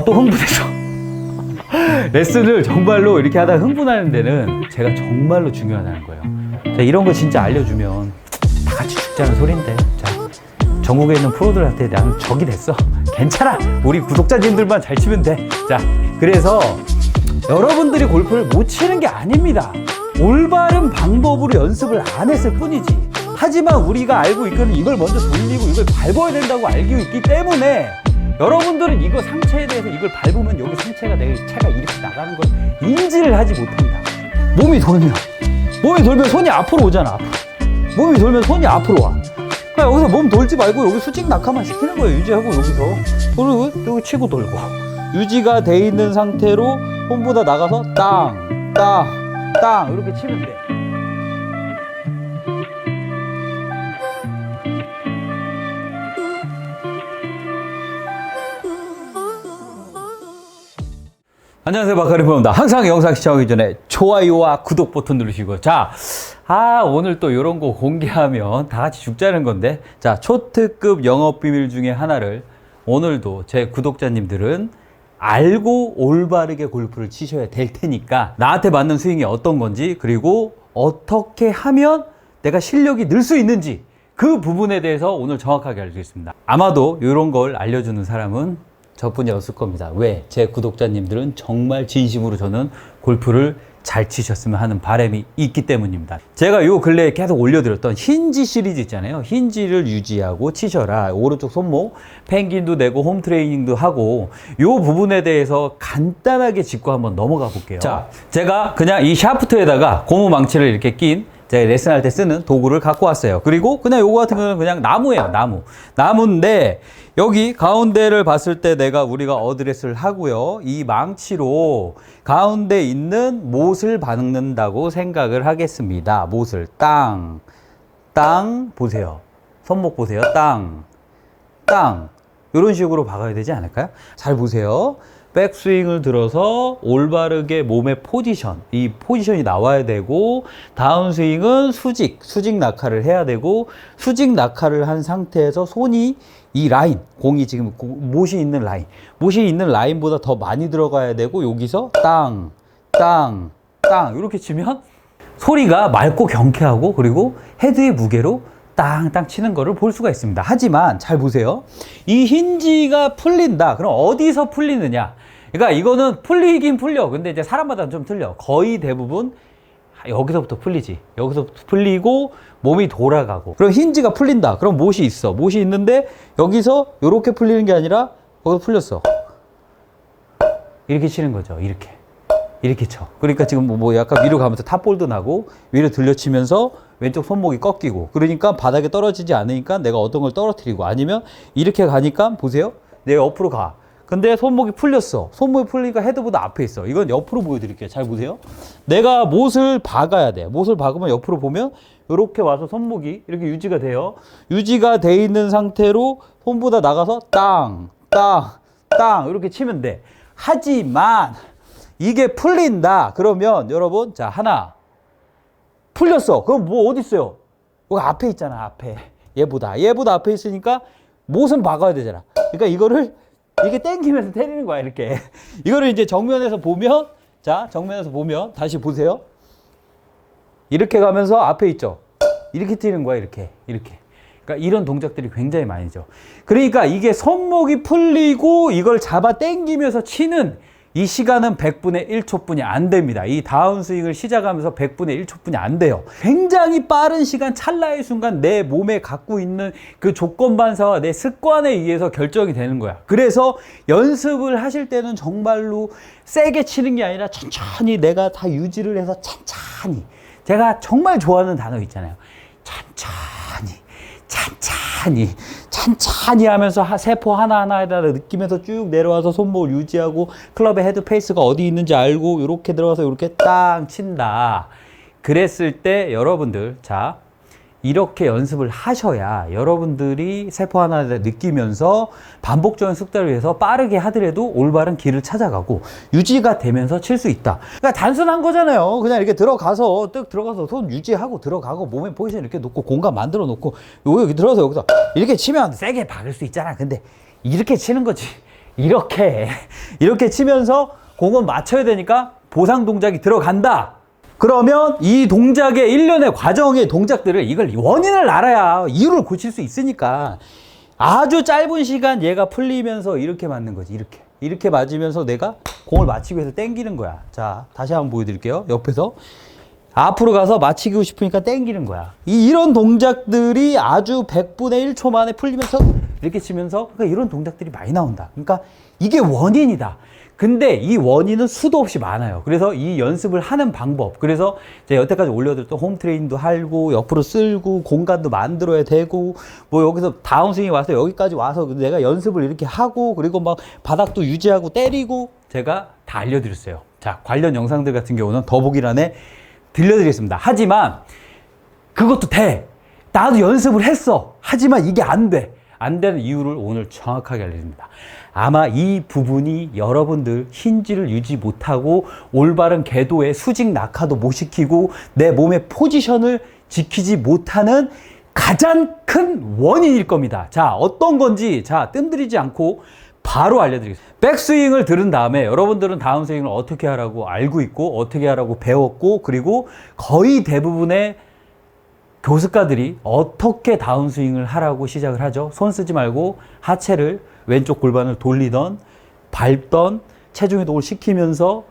[SPEAKER 1] 또 흥분해서. 레슨을 정말로 이렇게 하다 흥분하는 데는 제가 정말로 중요하다는 거예요. 자, 이런 거 진짜 알려주면 다 같이 죽자는 소린데. 자, 전국에 있는 프로들한테 나는 적이 됐어. 괜찮아. 우리 구독자님들만 잘 치면 돼. 자, 그래서 여러분들이 골프를 못 치는 게 아닙니다. 올바른 방법으로 연습을 안 했을 뿐이지. 하지만 우리가 알고 있거든, 이걸 먼저 돌리고 이걸 밟아야 된다고 알고 있기 때문에 여러분들은 이거 상체에 대해서 이걸 밟으면 여기 상체가 내 채가 이렇게 나가는 걸 인지를 하지 못합니다. 몸이 돌면 손이 앞으로 오잖아. 앞으로. 몸이 돌면 손이 앞으로 와. 그러니까 여기서 몸 돌지 말고 여기 수직 낙하만 시키는 거예요. 유지하고 여기서. 그리고 여기 치고 돌고. 유지가 돼 있는 상태로 손보다 나가서 땅, 땅, 땅 이렇게 치면 돼. 안녕하세요, 바카린 프로입니다. 항상 영상 시청하기 전에 좋아요와 구독 버튼 누르시고. 자, 오늘 또 이런 거 공개하면 다 같이 죽자는 건데, 자, 초특급 영업 비밀 중에 하나를 오늘도 제 구독자님들은 알고 올바르게 골프를 치셔야 될 테니까, 나한테 맞는 스윙이 어떤 건지, 그리고 어떻게 하면 내가 실력이 늘 수 있는지, 그 부분에 대해서 오늘 정확하게 알려드리겠습니다. 아마도 이런 걸 알려주는 사람은 저뿐이 없을 겁니다. 왜? 제 구독자님들은 정말 진심으로 저는 골프를 잘 치셨으면 하는 바람이 있기 때문입니다. 제가 요 근래에 계속 올려드렸던 힌지 시리즈 있잖아요. 힌지를 유지하고 치셔라. 오른쪽 손목 펭귄도 내고 홈 트레이닝도 하고, 요 부분에 대해서 간단하게 짚고 한번 넘어가 볼게요. 자, 제가 그냥 이 샤프트에다가 고무 망치를 이렇게 낀 제가 레슨할 때 쓰는 도구를 갖고 왔어요. 그리고 그냥 요거 같은 거는 그냥 나무예요. 나무인데 여기 가운데를 봤을 때 우리가 어드레스를 하고요. 이 망치로 가운데 있는 못을 박는다고 생각을 하겠습니다. 못을 땅, 보세요. 손목 보세요. 땅. 이런 식으로 박아야 되지 않을까요? 잘 보세요. 백스윙을 들어서 올바르게 몸의 포지션, 이 포지션이 나와야 되고, 다운스윙은 수직 낙하를 해야 되고, 수직 낙하를 한 상태에서 손이 이 라인, 공이 지금 못이 있는 라인보다 더 많이 들어가야 되고, 여기서 땅 이렇게 치면 소리가 맑고 경쾌하고, 그리고 헤드의 무게로 땅땅 치는 거를 볼 수가 있습니다. 하지만 잘 보세요. 이 힌지가 풀린다. 그럼 어디서 풀리느냐? 그러니까 이거는 풀리긴 풀려. 근데 이제 사람마다 좀 틀려. 거의 대부분 여기서부터 풀리지. 여기서부터 풀리고 몸이 돌아가고. 그럼 힌지가 풀린다. 그럼 못이 있어. 못이 있는데 여기서 이렇게 풀리는 게 아니라 여기서 풀렸어. 이렇게 치는 거죠. 이렇게 쳐. 그러니까 지금 뭐 약간 위로 가면서 탑볼도 나고, 위로 들려치면서 왼쪽 손목이 꺾이고, 그러니까 바닥에 떨어지지 않으니까 내가 어떤 걸 떨어뜨리고, 아니면 이렇게 가니까 보세요. 내 옆으로 가. 근데 손목이 풀렸어. 손목이 풀리니까 헤드보다 앞에 있어. 이건 옆으로 보여드릴게요. 잘 보세요. 내가 못을 박아야 돼. 못을 박으면 옆으로 보면 이렇게 와서 손목이 이렇게 유지가 돼요. 유지가 돼 있는 상태로 손보다 나가서 땅, 땅, 땅 이렇게 치면 돼. 하지만 이게 풀린다. 그러면 여러분, 자, 하나 풀렸어. 그럼 뭐 어디 있어요? 여기 앞에 있잖아. 앞에. 얘보다 앞에 있으니까 못은 박아야 되잖아. 그러니까 이거를 이게 땡기면서 때리는 거야, 이렇게. 이거를 이제 정면에서 보면, 자, 정면에서 보면, 다시 보세요. 이렇게 가면서 앞에 있죠. 이렇게 뛰는 거야, 이렇게. 그러니까 이런 동작들이 굉장히 많이죠. 그러니까 이게 손목이 풀리고 이걸 잡아 당기면서 치는 이 시간은 100분의 1초뿐이 안 됩니다. 이 다운스윙을 시작하면서 100분의 1초뿐이 안 돼요. 굉장히 빠른 시간, 찰나의 순간 내 몸에 갖고 있는 그 조건 반사와 내 습관에 의해서 결정이 되는 거야. 그래서 연습을 하실 때는 정말로 세게 치는 게 아니라 천천히 내가 다 유지를 해서 천천히. 제가 정말 좋아하는 단어 있잖아요. 천천히 하면서 세포 하나하나에다 느끼면서 쭉 내려와서 손목을 유지하고 클럽의 헤드 페이스가 어디 있는지 알고 이렇게 들어가서 이렇게 땅 친다. 그랬을 때 여러분들, 자, 이렇게 연습을 하셔야 여러분들이 세포 하나를 느끼면서 반복적인 습관을 위해서 빠르게 하더라도 올바른 길을 찾아가고 유지가 되면서 칠 수 있다. 그러니까 단순한 거잖아요. 그냥 이렇게 들어가서 뜩 들어가서 손 유지하고 들어가고 몸에 포지션 이렇게 놓고 공간 만들어 놓고 여기 들어가서 여기서 이렇게 치면 세게 박을 수 있잖아. 근데 이렇게 치는 거지. 이렇게 치면서 공은 맞춰야 되니까 보상 동작이 들어간다. 그러면 이 동작의 일련의 과정의 동작들을 이걸 원인을 알아야 이유를 고칠 수 있으니까 아주 짧은 시간 얘가 풀리면서 이렇게 맞는 거지. 이렇게 맞으면서 내가 공을 맞추기 위해서 당기는 거야. 자, 다시 한번 보여드릴게요. 옆에서 앞으로 가서 맞추고 싶으니까 당기는 거야. 이런 동작들이 아주 100분의 1초 만에 풀리면서 이렇게 치면서, 그러니까 이런 동작들이 많이 나온다. 그러니까 이게 원인이다. 근데 이 원인은 수도 없이 많아요. 그래서 이 연습을 하는 방법, 그래서 제가 여태까지 올려드렸던 홈 트레이닝도 하고 옆으로 쓸고 공간도 만들어야 되고 뭐 여기서 다운스윙이 와서 여기까지 와서 내가 연습을 이렇게 하고 그리고 막 바닥도 유지하고 때리고 제가 다 알려드렸어요. 자, 관련 영상들 같은 경우는 더보기란에 들려드리겠습니다. 하지만 그것도 돼. 나도 연습을 했어. 하지만 이게 안 돼. 안 되는 이유를 오늘 정확하게 알려드립니다. 아마 이 부분이 여러분들 힌지를 유지 못하고 올바른 궤도의 수직 낙하도 못 시키고 내 몸의 포지션을 지키지 못하는 가장 큰 원인일 겁니다. 자, 어떤 건지 자, 뜸들이지 않고 바로 알려드리겠습니다. 백스윙을 들은 다음에 여러분들은 다운스윙을 어떻게 하라고 알고 있고 어떻게 하라고 배웠고 그리고 거의 대부분의 교습가들이 어떻게 다운스윙을 하라고 시작을 하죠. 손 쓰지 말고 하체를 왼쪽 골반을 돌리던 밟던 체중 이동을 시키면서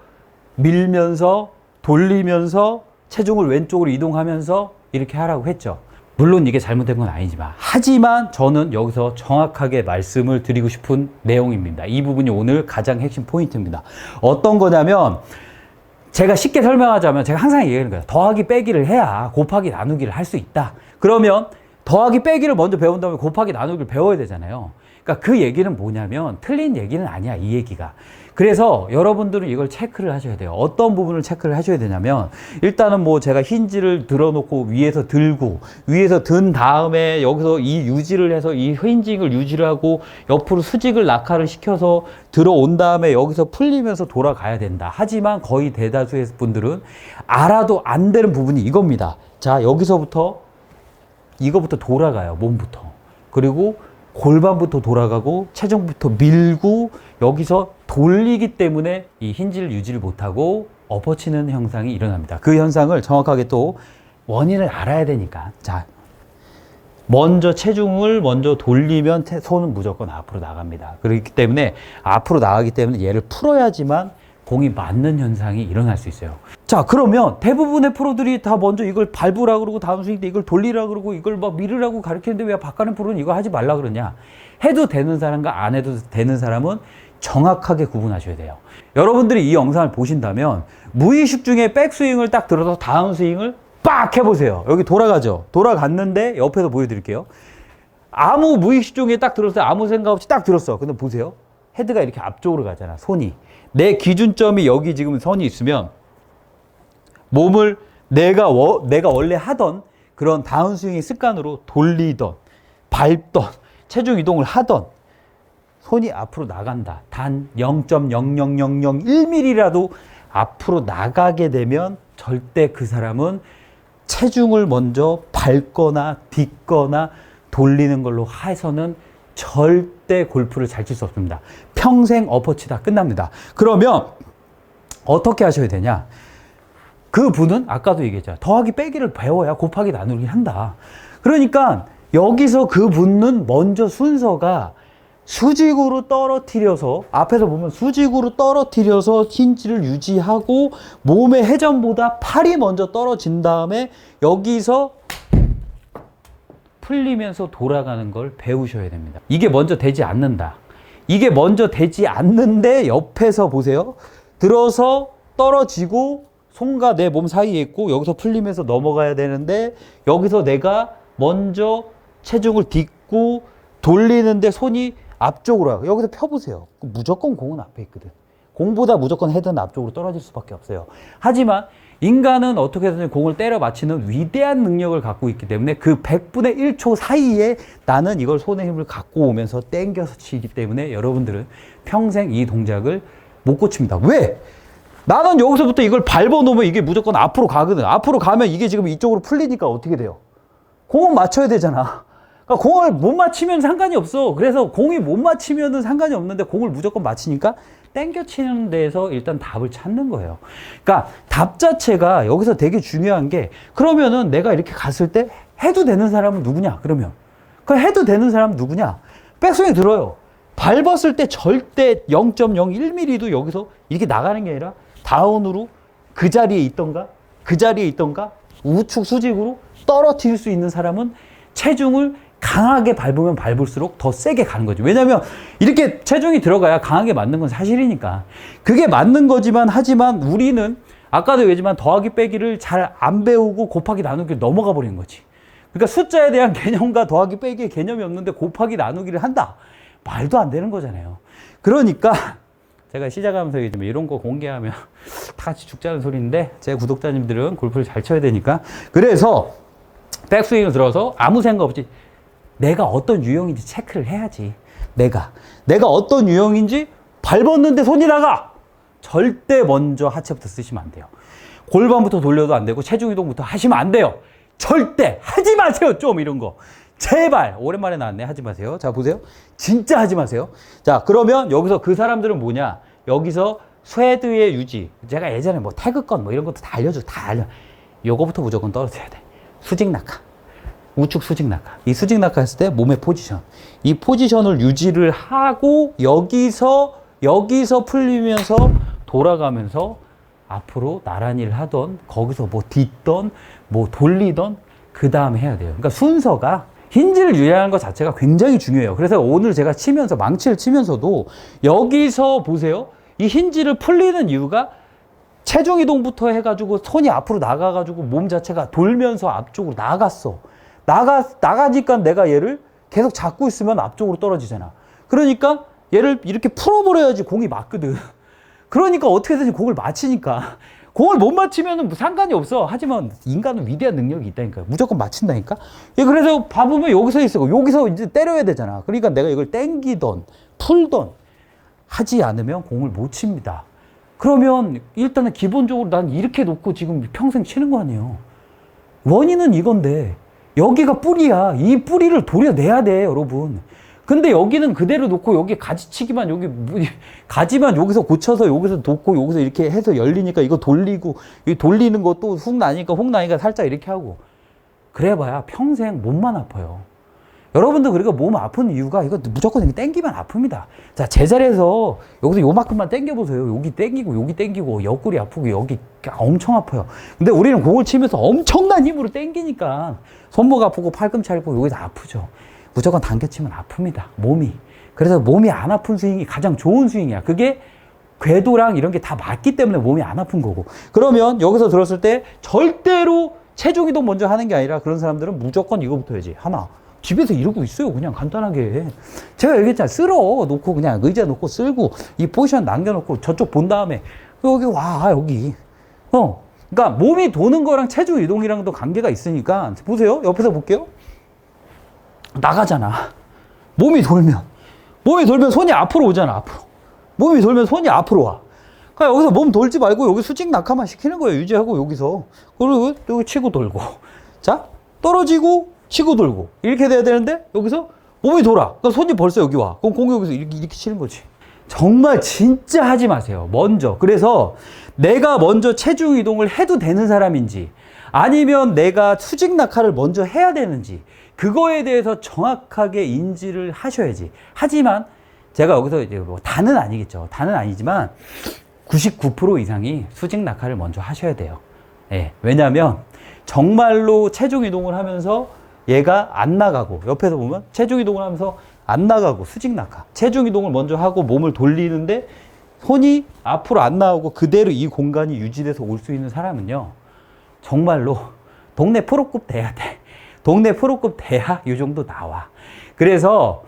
[SPEAKER 1] 밀면서 돌리면서 체중을 왼쪽으로 이동하면서 이렇게 하라고 했죠. 물론 이게 잘못된 건 아니지만 하지만 저는 여기서 정확하게 말씀을 드리고 싶은 내용입니다. 이 부분이 오늘 가장 핵심 포인트입니다. 어떤 거냐면 제가 쉽게 설명하자면 제가 항상 얘기하는 거예요. 더하기 빼기를 해야 곱하기 나누기를 할 수 있다. 그러면 더하기 빼기를 먼저 배운 다음에 곱하기 나누기를 배워야 되잖아요. 그러니까 그 얘기는 뭐냐면 틀린 얘기는 아니야, 이 얘기가. 그래서 여러분들은 이걸 체크를 하셔야 돼요. 어떤 부분을 체크를 하셔야 되냐면 일단은 뭐 제가 힌지를 들어놓고 위에서 들고 위에서 든 다음에 여기서 이 유지를 해서 이 힌징을 유지를 하고 옆으로 수직을 낙하를 시켜서 들어온 다음에 여기서 풀리면서 돌아가야 된다. 하지만 거의 대다수의 분들은 알아도 안 되는 부분이 이겁니다. 자, 여기서부터 이거부터 돌아가요, 몸부터. 그리고 골반부터 돌아가고 체중부터 밀고 여기서 돌리기 때문에 이 힌지를 유지를 못하고 엎어치는 현상이 일어납니다. 그 현상을 정확하게 또 원인을 알아야 되니까 자, 먼저 체중을 먼저 돌리면 손은 무조건 앞으로 나갑니다. 그렇기 때문에 앞으로 나가기 때문에 얘를 풀어야지만 공이 맞는 현상이 일어날 수 있어요. 자, 그러면 대부분의 프로들이 다 먼저 이걸 밟으라 그러고 다음 스윙 때 이걸 돌리라 그러고 이걸 막 밀으라고 가르치는데 왜 바깥의 프로는 이거 하지 말라 그러냐? 해도 되는 사람과 안 해도 되는 사람은 정확하게 구분하셔야 돼요. 여러분들이 이 영상을 보신다면 무의식 중에 백스윙을 딱 들어서 다운스윙을 빡 해보세요. 여기 돌아가죠. 돌아갔는데 옆에서 보여드릴게요. 아무 무의식 중에 딱 들었어요. 아무 생각 없이 딱 들었어. 근데 보세요. 헤드가 이렇게 앞쪽으로 가잖아. 손이. 내 기준점이 여기 지금 선이 있으면 몸을 내가 원래 하던 그런 다운스윙의 습관으로 돌리던 밟던 체중 이동을 하던 손이 앞으로 나간다. 단 0.00001mm라도 앞으로 나가게 되면 절대 그 사람은 체중을 먼저 밟거나 딛거나 돌리는 걸로 해서는 절대 골프를 잘 칠 수 없습니다. 평생 엎어치다 끝납니다. 그러면 어떻게 하셔야 되냐? 그 분은 아까도 얘기했잖아요. 더하기 빼기를 배워야 곱하기 나누기 한다. 그러니까 여기서 그 분은 먼저 순서가 수직으로 떨어뜨려서 앞에서 보면 수직으로 떨어뜨려서 힌지를 유지하고 몸의 회전보다 팔이 먼저 떨어진 다음에 여기서 풀리면서 돌아가는 걸 배우셔야 됩니다. 이게 먼저 되지 않는다. 이게 먼저 되지 않는데 옆에서 보세요. 들어서 떨어지고 손과 내 몸 사이에 있고 여기서 풀리면서 넘어가야 되는데 여기서 내가 먼저 체중을 딛고 돌리는데 손이 앞쪽으로 와요. 여기서 펴보세요. 무조건 공은 앞에 있거든. 공보다 무조건 헤드는 앞쪽으로 떨어질 수밖에 없어요. 하지만 인간은 어떻게든 공을 때려 맞히는 위대한 능력을 갖고 있기 때문에 그 100분의 1초 사이에 나는 이걸 손의 힘을 갖고 오면서 당겨서 치기 때문에 여러분들은 평생 이 동작을 못 고칩니다. 왜? 나는 여기서부터 이걸 밟아 놓으면 이게 무조건 앞으로 가거든. 앞으로 가면 이게 지금 이쪽으로 풀리니까 어떻게 돼요? 공은 맞춰야 되잖아. 그러니까 공을 못 맞히면 상관이 없어. 그래서 공이 못 맞히면은 상관이 없는데 공을 무조건 맞히니까 땡겨 치는 데에서 일단 답을 찾는 거예요. 그러니까 답 자체가 여기서 되게 중요한 게 그러면은 내가 이렇게 갔을 때 해도 되는 사람은 누구냐? 그러면 그 해도 되는 사람은 누구냐? 백스윙 들어요. 밟았을 때 절대 0.01mm도 여기서 이렇게 나가는 게 아니라 다운으로 그 자리에 있던가 우측 수직으로 떨어뜨릴 수 있는 사람은 체중을 강하게 밟으면 밟을수록 더 세게 가는 거죠. 왜냐면 이렇게 체중이 들어가야 강하게 맞는 건 사실이니까. 그게 맞는 거지만 하지만 우리는 아까도 얘기했지만 더하기 빼기를 잘 안 배우고 곱하기 나누기를 넘어가 버리는 거지. 그러니까 숫자에 대한 개념과 더하기 빼기의 개념이 없는데 곱하기 나누기를 한다. 말도 안 되는 거잖아요. 그러니까 제가 시작하면서 얘기했지만 이런 거 공개하면 다 같이 죽자는 소리인데 제 구독자님들은 골프를 잘 쳐야 되니까 그래서 백스윙을 들어서 아무 생각 없이 내가 어떤 유형인지 체크를 해야지. 내가 어떤 유형인지 밟았는데 손이 나가. 절대 먼저 하체부터 쓰시면 안 돼요. 골반부터 돌려도 안 되고 체중 이동부터 하시면 안 돼요. 절대 하지 마세요. 좀 이런 거. 제발 오랜만에 나왔네. 하지 마세요. 자 보세요. 진짜 하지 마세요. 자 그러면 여기서 그 사람들은 뭐냐. 여기서 쇠드의 유지. 제가 예전에 뭐 태그건 뭐 이런 것도 다 알려줘. 다 알려. 요거부터 무조건 떨어뜨려야 돼. 수직 낙하. 우측 수직 낙하. 이 수직 낙하 했을 때 몸의 포지션. 이 포지션을 유지를 하고 여기서 풀리면서 돌아가면서 앞으로 나란히 일 하던 거기서 뭐 딛던 뭐 돌리던 그 다음에 해야 돼요. 그러니까 순서가 힌지를 유지하는 것 자체가 굉장히 중요해요. 그래서 오늘 제가 치면서 망치를 치면서도 여기서 보세요. 이 힌지를 풀리는 이유가 체중 이동부터 해가지고 손이 앞으로 나가가지고 몸 자체가 돌면서 앞쪽으로 나갔어. 나가니까 내가 얘를 계속 잡고 있으면 앞쪽으로 떨어지잖아. 그러니까 얘를 이렇게 풀어버려야지 공이 맞거든. 그러니까 어떻게든지 공을 맞히니까. 공을 못 맞히면 상관이 없어. 하지만 인간은 위대한 능력이 있다니까요. 무조건 맞힌다니까. 그래서 봐보면 여기서 있어. 여기서 이제 때려야 되잖아. 그러니까 내가 이걸 땡기던 풀던 하지 않으면 공을 못 칩니다. 그러면 일단은 기본적으로 난 이렇게 놓고 지금 평생 치는 거 아니에요. 원인은 이건데 여기가 뿌리야. 이 뿌리를 도려내야 돼, 여러분. 근데 여기는 그대로 놓고 여기 가지치기만 가지만 여기서 고쳐서 여기서 놓고 여기서 이렇게 해서 열리니까 이거 돌리고 이 돌리는 것도 훅 나니까 살짝 이렇게 하고 그래봐야 평생 몸만 아파요. 여러분도 그리고 몸 아픈 이유가 이거 무조건 이렇게 땡기면 아픕니다. 자, 제자리에서 여기서 요만큼만 땡겨보세요. 여기 땡기고 옆구리 아프고 여기 엄청 아파요. 근데 우리는 공을 치면서 엄청난 힘으로 땡기니까 손목 아프고 팔꿈치 아프고 여기서 아프죠. 무조건 당겨치면 아픕니다. 몸이. 그래서 몸이 안 아픈 스윙이 가장 좋은 스윙이야. 그게 궤도랑 이런 게 다 맞기 때문에 몸이 안 아픈 거고. 그러면 여기서 들었을 때 절대로 체중 이동 먼저 하는 게 아니라 그런 사람들은 무조건 이거부터 해야지. 하나, 집에서 이러고 있어요. 그냥 간단하게. 제가 얘기했잖아요. 쓸어 놓고 그냥 의자 놓고 쓸고 이 포지션 남겨놓고 저쪽 본 다음에 여기 와 여기. 그러니까 몸이 도는 거랑 체중 이동이랑도 관계가 있으니까 보세요. 옆에서 볼게요. 나가잖아. 몸이 돌면 손이 앞으로 오잖아. 앞으로. 몸이 돌면 손이 앞으로 와. 그러니까 여기서 몸 돌지 말고 여기 수직 낙하만 시키는 거예요. 유지하고 여기서. 그리고 여기 치고 돌고. 자, 떨어지고 치고 돌고. 이렇게 돼야 되는데 여기서 몸이 돌아. 그럼 손이 벌써 여기 와. 그럼 공이 여기서 이렇게 치는 거지. 정말 진짜 하지 마세요. 먼저. 그래서 내가 먼저 체중 이동을 해도 되는 사람인지 아니면 내가 수직 낙하를 먼저 해야 되는지 그거에 대해서 정확하게 인지를 하셔야지. 하지만 제가 여기서 이제 뭐 다는 아니겠죠. 다는 아니지만 99% 이상이 수직 낙하를 먼저 하셔야 돼요. 예. 왜냐하면 정말로 체중 이동을 하면서 얘가 안 나가고 옆에서 보면 체중 이동을 하면서 안 나가고 수직 낙하. 체중 이동을 먼저 하고 몸을 돌리는데 손이 앞으로 안 나오고 그대로 이 공간이 유지돼서 올 수 있는 사람은요. 정말로 동네 프로급 돼야 돼. 동네 프로급 돼야 이 정도 나와. 그래서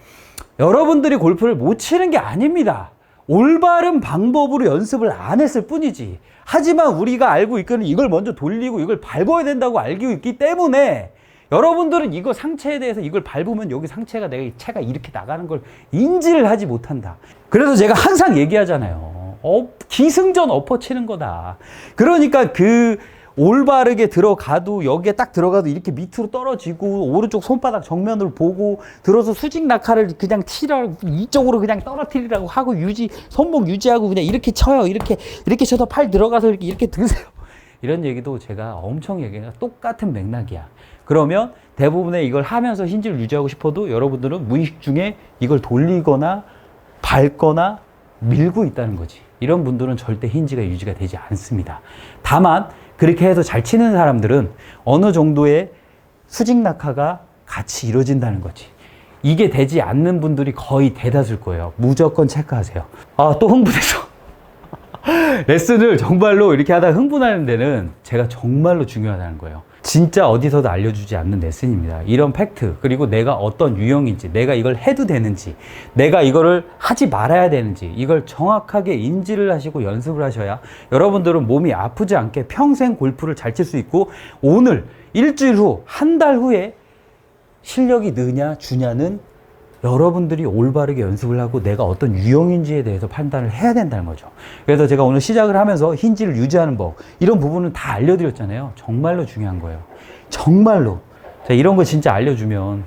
[SPEAKER 1] 여러분들이 골프를 못 치는 게 아닙니다. 올바른 방법으로 연습을 안 했을 뿐이지. 하지만 우리가 알고 있기는 이걸 먼저 돌리고 이걸 밟아야 된다고 알고 있기 때문에 여러분들은 이거 상체에 대해서 이걸 밟으면 여기 상체가 내가 채가 이렇게 나가는 걸 인지를 하지 못한다. 그래서 제가 항상 얘기하잖아요. 기승전 엎어 치는 거다. 그러니까 그 올바르게 들어가도 여기에 딱 들어가도 이렇게 밑으로 떨어지고 오른쪽 손바닥 정면을 보고 들어서 수직 낙하를 그냥 치라고 이쪽으로 그냥 떨어뜨리라고 하고 손목 유지하고 그냥 이렇게 쳐요. 이렇게 쳐서 팔 들어가서 이렇게 드세요. 이런 얘기도 제가 엄청 얘기해요. 똑같은 맥락이야. 그러면 대부분의 이걸 하면서 힌지를 유지하고 싶어도 여러분들은 무의식 중에 이걸 돌리거나 밟거나 밀고 있다는 거지. 이런 분들은 절대 힌지가 유지가 되지 않습니다. 다만 그렇게 해서 잘 치는 사람들은 어느 정도의 수직 낙하가 같이 이루어진다는 거지. 이게 되지 않는 분들이 거의 대다수일 거예요. 무조건 체크하세요. 또 흥분해서. 레슨을 정말로 이렇게 하다가 흥분하는 데는 제가 정말로 중요하다는 거예요. 진짜 어디서도 알려주지 않는 레슨입니다. 이런 팩트, 그리고 내가 어떤 유형인지, 내가 이걸 해도 되는지, 내가 이거를 하지 말아야 되는지, 이걸 정확하게 인지를 하시고 연습을 하셔야 여러분들은 몸이 아프지 않게 평생 골프를 잘 칠 수 있고, 오늘 일주일 후, 한 달 후에 실력이 느냐 주냐는 여러분들이 올바르게 연습을 하고 내가 어떤 유형인지에 대해서 판단을 해야 된다는 거죠. 그래서 제가 오늘 시작을 하면서 힌지를 유지하는 법, 이런 부분은 다 알려드렸잖아요. 정말로 중요한 거예요. 정말로. 자, 이런 거 진짜 알려주면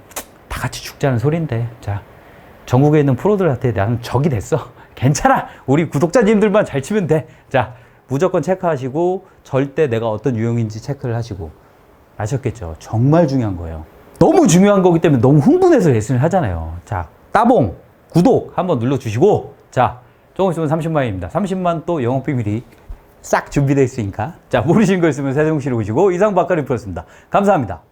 [SPEAKER 1] 다 같이 죽자는 소린데, 자, 전국에 있는 프로들한테 나는 적이 됐어. 괜찮아. 우리 구독자님들만 잘 치면 돼. 자, 무조건 체크하시고 절대 내가 어떤 유형인지 체크를 하시고. 아셨겠죠? 정말 중요한 거예요. 너무 중요한 거기 때문에 너무 흥분해서 레슨을 하잖아요. 자, 따봉, 구독 한번 눌러주시고, 자, 조금 있으면 30만입니다. 30만 또 영업 비밀이 싹 준비되어 있으니까. 자, 모르시는 거 있으면 세종시로 오시고, 이상 박가리 프로였습니다. 감사합니다.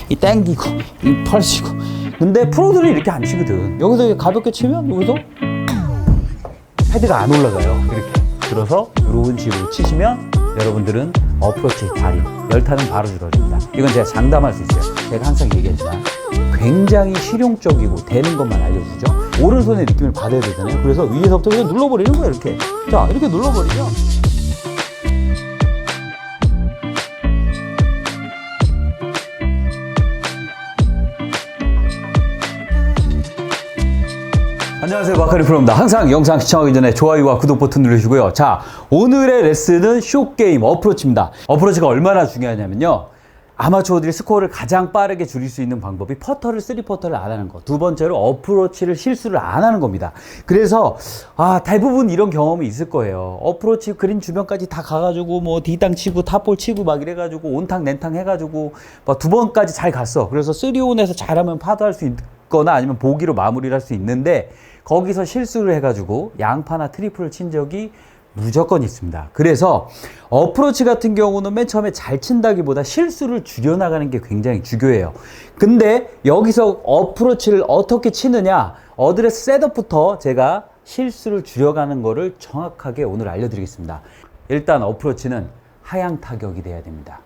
[SPEAKER 1] 이 땡기고 이 펼치고. 근데 프로들은 이렇게 안 치거든. 여기서 가볍게 치면 여기서 헤드가 안 올라가요. 이렇게 들어서 이런 식으로 치시면 여러분들은 어프로치 다리 열타는 바로 줄어집니다. 이건 제가 장담할 수 있어요. 제가 항상 얘기했지만 굉장히 실용적이고 되는 것만 알려주죠. 오른손의 느낌을 받아야 되잖아요. 그래서 위에서부터 그냥 눌러버리는 거예요. 이렇게. 자, 이렇게 눌러버리면 안녕하세요, 박하리 프로입니다. 항상 영상 시청하기 전에 좋아요와 구독 버튼 누르시고요. 자, 오늘의 레슨은 숏게임 어프로치입니다. 어프로치가 얼마나 중요하냐면요, 아마추어들이 스코어를 가장 빠르게 줄일 수 있는 방법이 퍼터를, 3퍼터를 안 하는 거. 두 번째로 어프로치를 실수를 안 하는 겁니다. 그래서 대부분 이런 경험이 있을 거예요. 어프로치 그린 주변까지 다 가가지고 뭐 D땅 치고 탑볼 치고 막 이래가지고 온탕 낸탕 해가지고 막 두 번까지 잘 갔어. 그래서 3온에서 잘하면 파도할 수 있거나 아니면 보기로 마무리를 할 수 있는데 거기서 실수를 해가지고 양파나 트리플을 친 적이 무조건 있습니다. 그래서 어프로치 같은 경우는 맨 처음에 잘 친다기보다 실수를 줄여나가는 게 굉장히 중요해요. 근데 여기서 어프로치를 어떻게 치느냐, 어드레스 셋업부터 제가 실수를 줄여가는 거를 정확하게 오늘 알려드리겠습니다. 일단 어프로치는 하향 타격이 돼야 됩니다.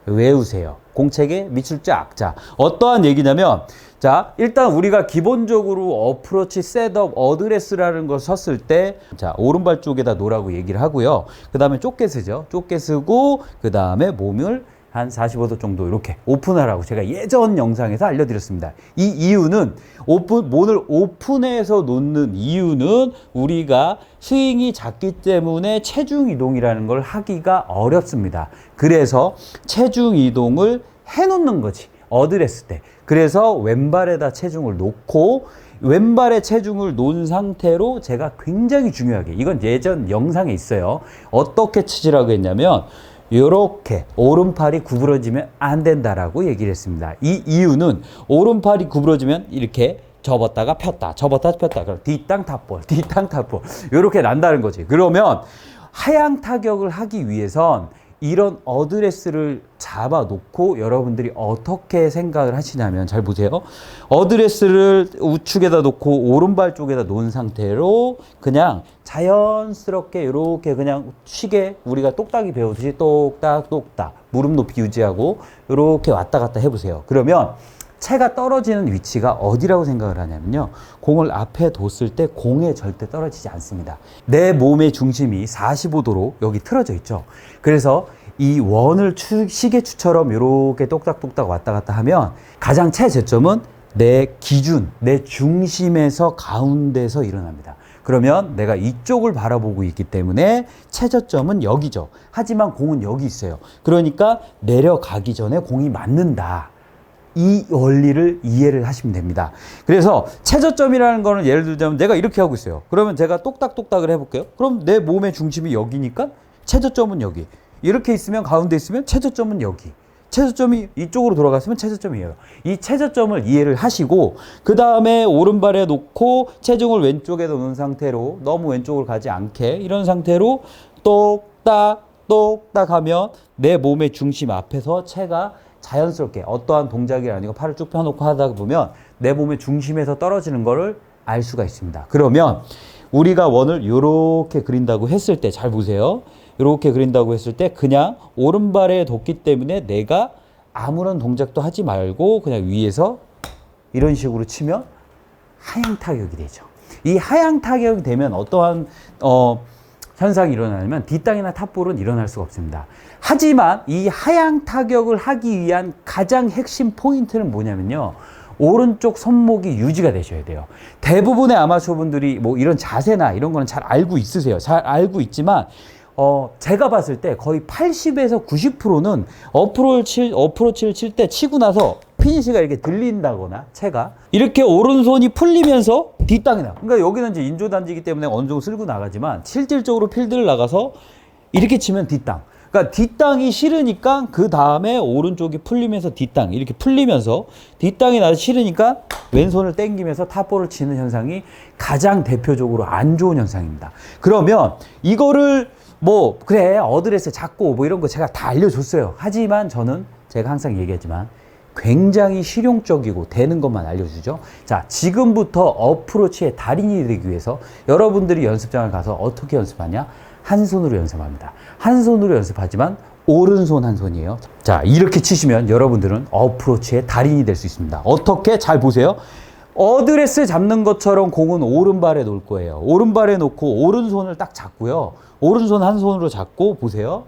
[SPEAKER 1] 외우세요. 공책에 밑줄 쫙. 자, 어떠한 얘기냐면, 자, 일단 우리가 기본적으로 어프로치, 셋업, 어드레스라는 걸 썼을 때, 자, 오른발 쪽에다 놓으라고 얘기를 하고요. 그 다음에 좁게 쓰죠. 좁게 쓰고, 그 다음에 몸을 한 45도 정도 이렇게 오픈하라고 제가 예전 영상에서 알려드렸습니다. 이 이유는 몸을 오픈해서 놓는 이유는 우리가 스윙이 작기 때문에 체중 이동이라는 걸 하기가 어렵습니다. 그래서 체중 이동을 해놓는 거지. 어드레스 때. 그래서 왼발에다 체중을 놓고 왼발에 체중을 놓은 상태로 제가 굉장히 중요하게, 이건 예전 영상에 있어요. 어떻게 치지라고 했냐면 요렇게 오른팔이 구부러지면 안 된다라고 얘기를 했습니다. 이 이유는 오른팔이 구부러지면 이렇게 접었다가 폈다, 접었다 폈다. 그럼 뒷땅 탑볼, 뒷땅 탑볼 요렇게 난다는 거지. 그러면 하향 타격을 하기 위해선 이런 어드레스를 잡아놓고 여러분들이 어떻게 생각을 하시냐면, 잘 보세요. 어드레스를 우측에다 놓고 오른발 쪽에다 놓은 상태로 그냥 자연스럽게 이렇게 그냥 쉬게 우리가 똑딱이 배우듯이 똑딱 똑딱 무릎 높이 유지하고 이렇게 왔다 갔다 해보세요. 그러면 채가 떨어지는 위치가 어디라고 생각을 하냐면요, 공을 앞에 뒀을 때 공에 절대 떨어지지 않습니다. 내 몸의 중심이 45도로 여기 틀어져 있죠. 그래서 이 원을 시계추처럼 이렇게 똑딱똑딱 왔다 갔다 하면 가장 최저점은 내 기준, 내 중심에서 가운데서 일어납니다. 그러면 내가 이쪽을 바라보고 있기 때문에 최저점은 여기죠. 하지만 공은 여기 있어요. 그러니까 내려가기 전에 공이 맞는다. 이 원리를 이해를 하시면 됩니다. 그래서 최저점이라는 거는 예를 들자면 내가 이렇게 하고 있어요. 그러면 제가 똑딱똑딱을 해볼게요. 그럼 내 몸의 중심이 여기니까 최저점은 여기. 이렇게 있으면, 가운데 있으면 최저점은 여기. 최저점이 이쪽으로 돌아갔으면 최저점이에요. 이 최저점을 이해를 하시고 그 다음에 오른발에 놓고 체중을 왼쪽에 놓은 상태로, 너무 왼쪽으로 가지 않게 이런 상태로 똑딱 똑딱 하면 내 몸의 중심 앞에서 채가 자연스럽게, 어떠한 동작이 아니고 팔을 쭉 펴놓고 하다 보면 내 몸의 중심에서 떨어지는 거를 알 수가 있습니다. 그러면 우리가 원을 이렇게 그린다고 했을 때, 잘 보세요. 이렇게 그린다고 했을 때 그냥 오른발에 뒀기 때문에 내가 아무런 동작도 하지 말고 그냥 위에서 이런 식으로 치면 하향 타격이 되죠. 이 하향 타격이 되면 어떠한 현상이 일어나냐면 뒷땅이나 탑볼은 일어날 수가 없습니다. 하지만 이 하향 타격을 하기 위한 가장 핵심 포인트는 뭐냐면요, 오른쪽 손목이 유지가 되셔야 돼요. 대부분의 아마추어분들이 뭐 이런 자세나 이런 거는 잘 알고 있으세요. 잘 알고 있지만 제가 봤을 때 거의 80에서 90%는 어프로치를 칠 때 치고 나서 피니시가 이렇게 들린다거나 채가 이렇게 오른손이 풀리면서 뒷땅이 나. 그러니까 여기는 이제 인조단지이기 때문에 어느 정도 쓸고 나가지만 실질적으로 필드를 나가서 이렇게 치면 뒷땅. 그러니까 뒷땅이 싫으니까 그 다음에 오른쪽이 풀리면서 뒷땅 이렇게 풀리면서 뒷땅이 나서 싫으니까 왼손을 당기면서 탑볼을 치는 현상이 가장 대표적으로 안 좋은 현상입니다. 그러면 이거를 뭐 그래 어드레스 잡고 뭐 이런 거 제가 다 알려줬어요. 하지만 저는 제가 항상 얘기하지만 굉장히 실용적이고 되는 것만 알려주죠. 자, 지금부터 어프로치의 달인이 되기 위해서 여러분들이 연습장을 가서 어떻게 연습하냐? 한 손으로 연습합니다. 한 손으로 연습하지만 오른손 한 손이에요. 자, 이렇게 치시면 여러분들은 어프로치의 달인이 될 수 있습니다. 어떻게? 잘 보세요. 어드레스 잡는 것처럼 공은 오른발에 놓을 거예요. 오른발에 놓고 오른손을 딱 잡고요. 오른손 한 손으로 잡고 보세요.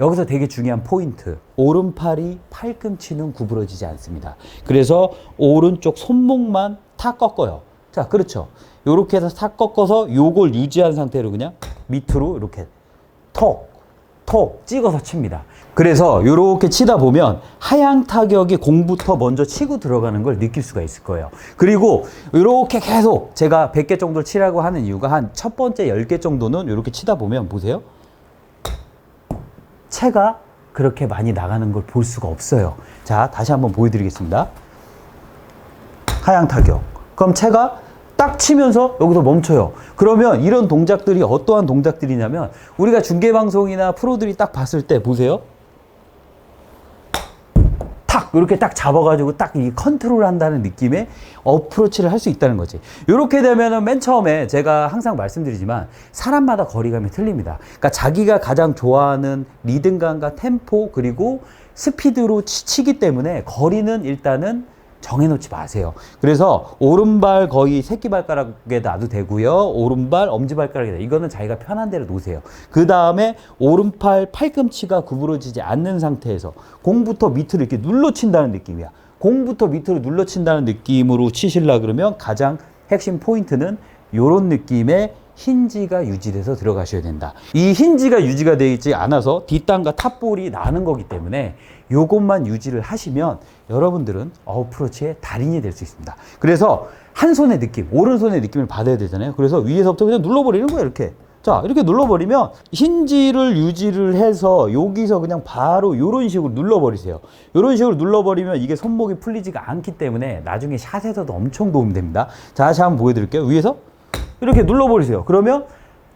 [SPEAKER 1] 여기서 되게 중요한 포인트. 오른팔이 팔꿈치는 구부러지지 않습니다. 그래서 오른쪽 손목만 탁 꺾어요. 자, 그렇죠. 요렇게 해서 탁 꺾어서 요걸 유지한 상태로 그냥 밑으로 이렇게 톡, 톡 찍어서 칩니다. 그래서 이렇게 치다 보면 하향 타격이 공부터 먼저 치고 들어가는 걸 느낄 수가 있을 거예요. 그리고 이렇게 계속 제가 100개 정도를 치라고 하는 이유가 한 첫 번째 10개 정도는 이렇게 치다 보면 보세요. 채가 그렇게 많이 나가는 걸 볼 수가 없어요. 자, 다시 한번 보여드리겠습니다. 하향 타격. 그럼 채가 딱 치면서 여기서 멈춰요. 그러면 이런 동작들이 어떠한 동작들이냐면 우리가 중계방송이나 프로들이 딱 봤을 때 보세요. 탁 이렇게 딱 잡아가지고 딱 이 컨트롤 한다는 느낌의 어프로치를 할 수 있다는 거지. 이렇게 되면은 맨 처음에 제가 항상 말씀드리지만 사람마다 거리감이 틀립니다. 그러니까 자기가 가장 좋아하는 리듬감과 템포 그리고 스피드로 치기 때문에 거리는 일단은 정해놓지 마세요. 그래서 오른발 거의 새끼발가락에 놔도 되고요. 오른발 엄지발가락에 놔도 이거는 자기가 편한 대로 놓으세요. 그 다음에 오른팔 팔꿈치가 구부러지지 않는 상태에서 공부터 밑으로 이렇게 눌러 친다는 느낌이야. 공부터 밑으로 눌러 친다는 느낌으로 치시려 그러면 가장 핵심 포인트는 이런 느낌의 힌지가 유지돼서 들어가셔야 된다. 이 힌지가 유지가 되어 있지 않아서 뒷땅과 탑볼이 나는 거기 때문에 요것만 유지를 하시면 여러분들은 어프로치의 달인이 될 수 있습니다. 그래서 한 손의 느낌, 오른손의 느낌을 받아야 되잖아요. 그래서 위에서부터 그냥 눌러버리는 거예요, 이렇게. 자, 이렇게 눌러버리면 힌지를 유지를 해서 여기서 그냥 바로 이런 식으로 눌러버리세요. 이런 식으로 눌러버리면 이게 손목이 풀리지가 않기 때문에 나중에 샷에서도 엄청 도움이 됩니다. 자, 다시 한번 보여드릴게요. 위에서 이렇게 눌러버리세요. 그러면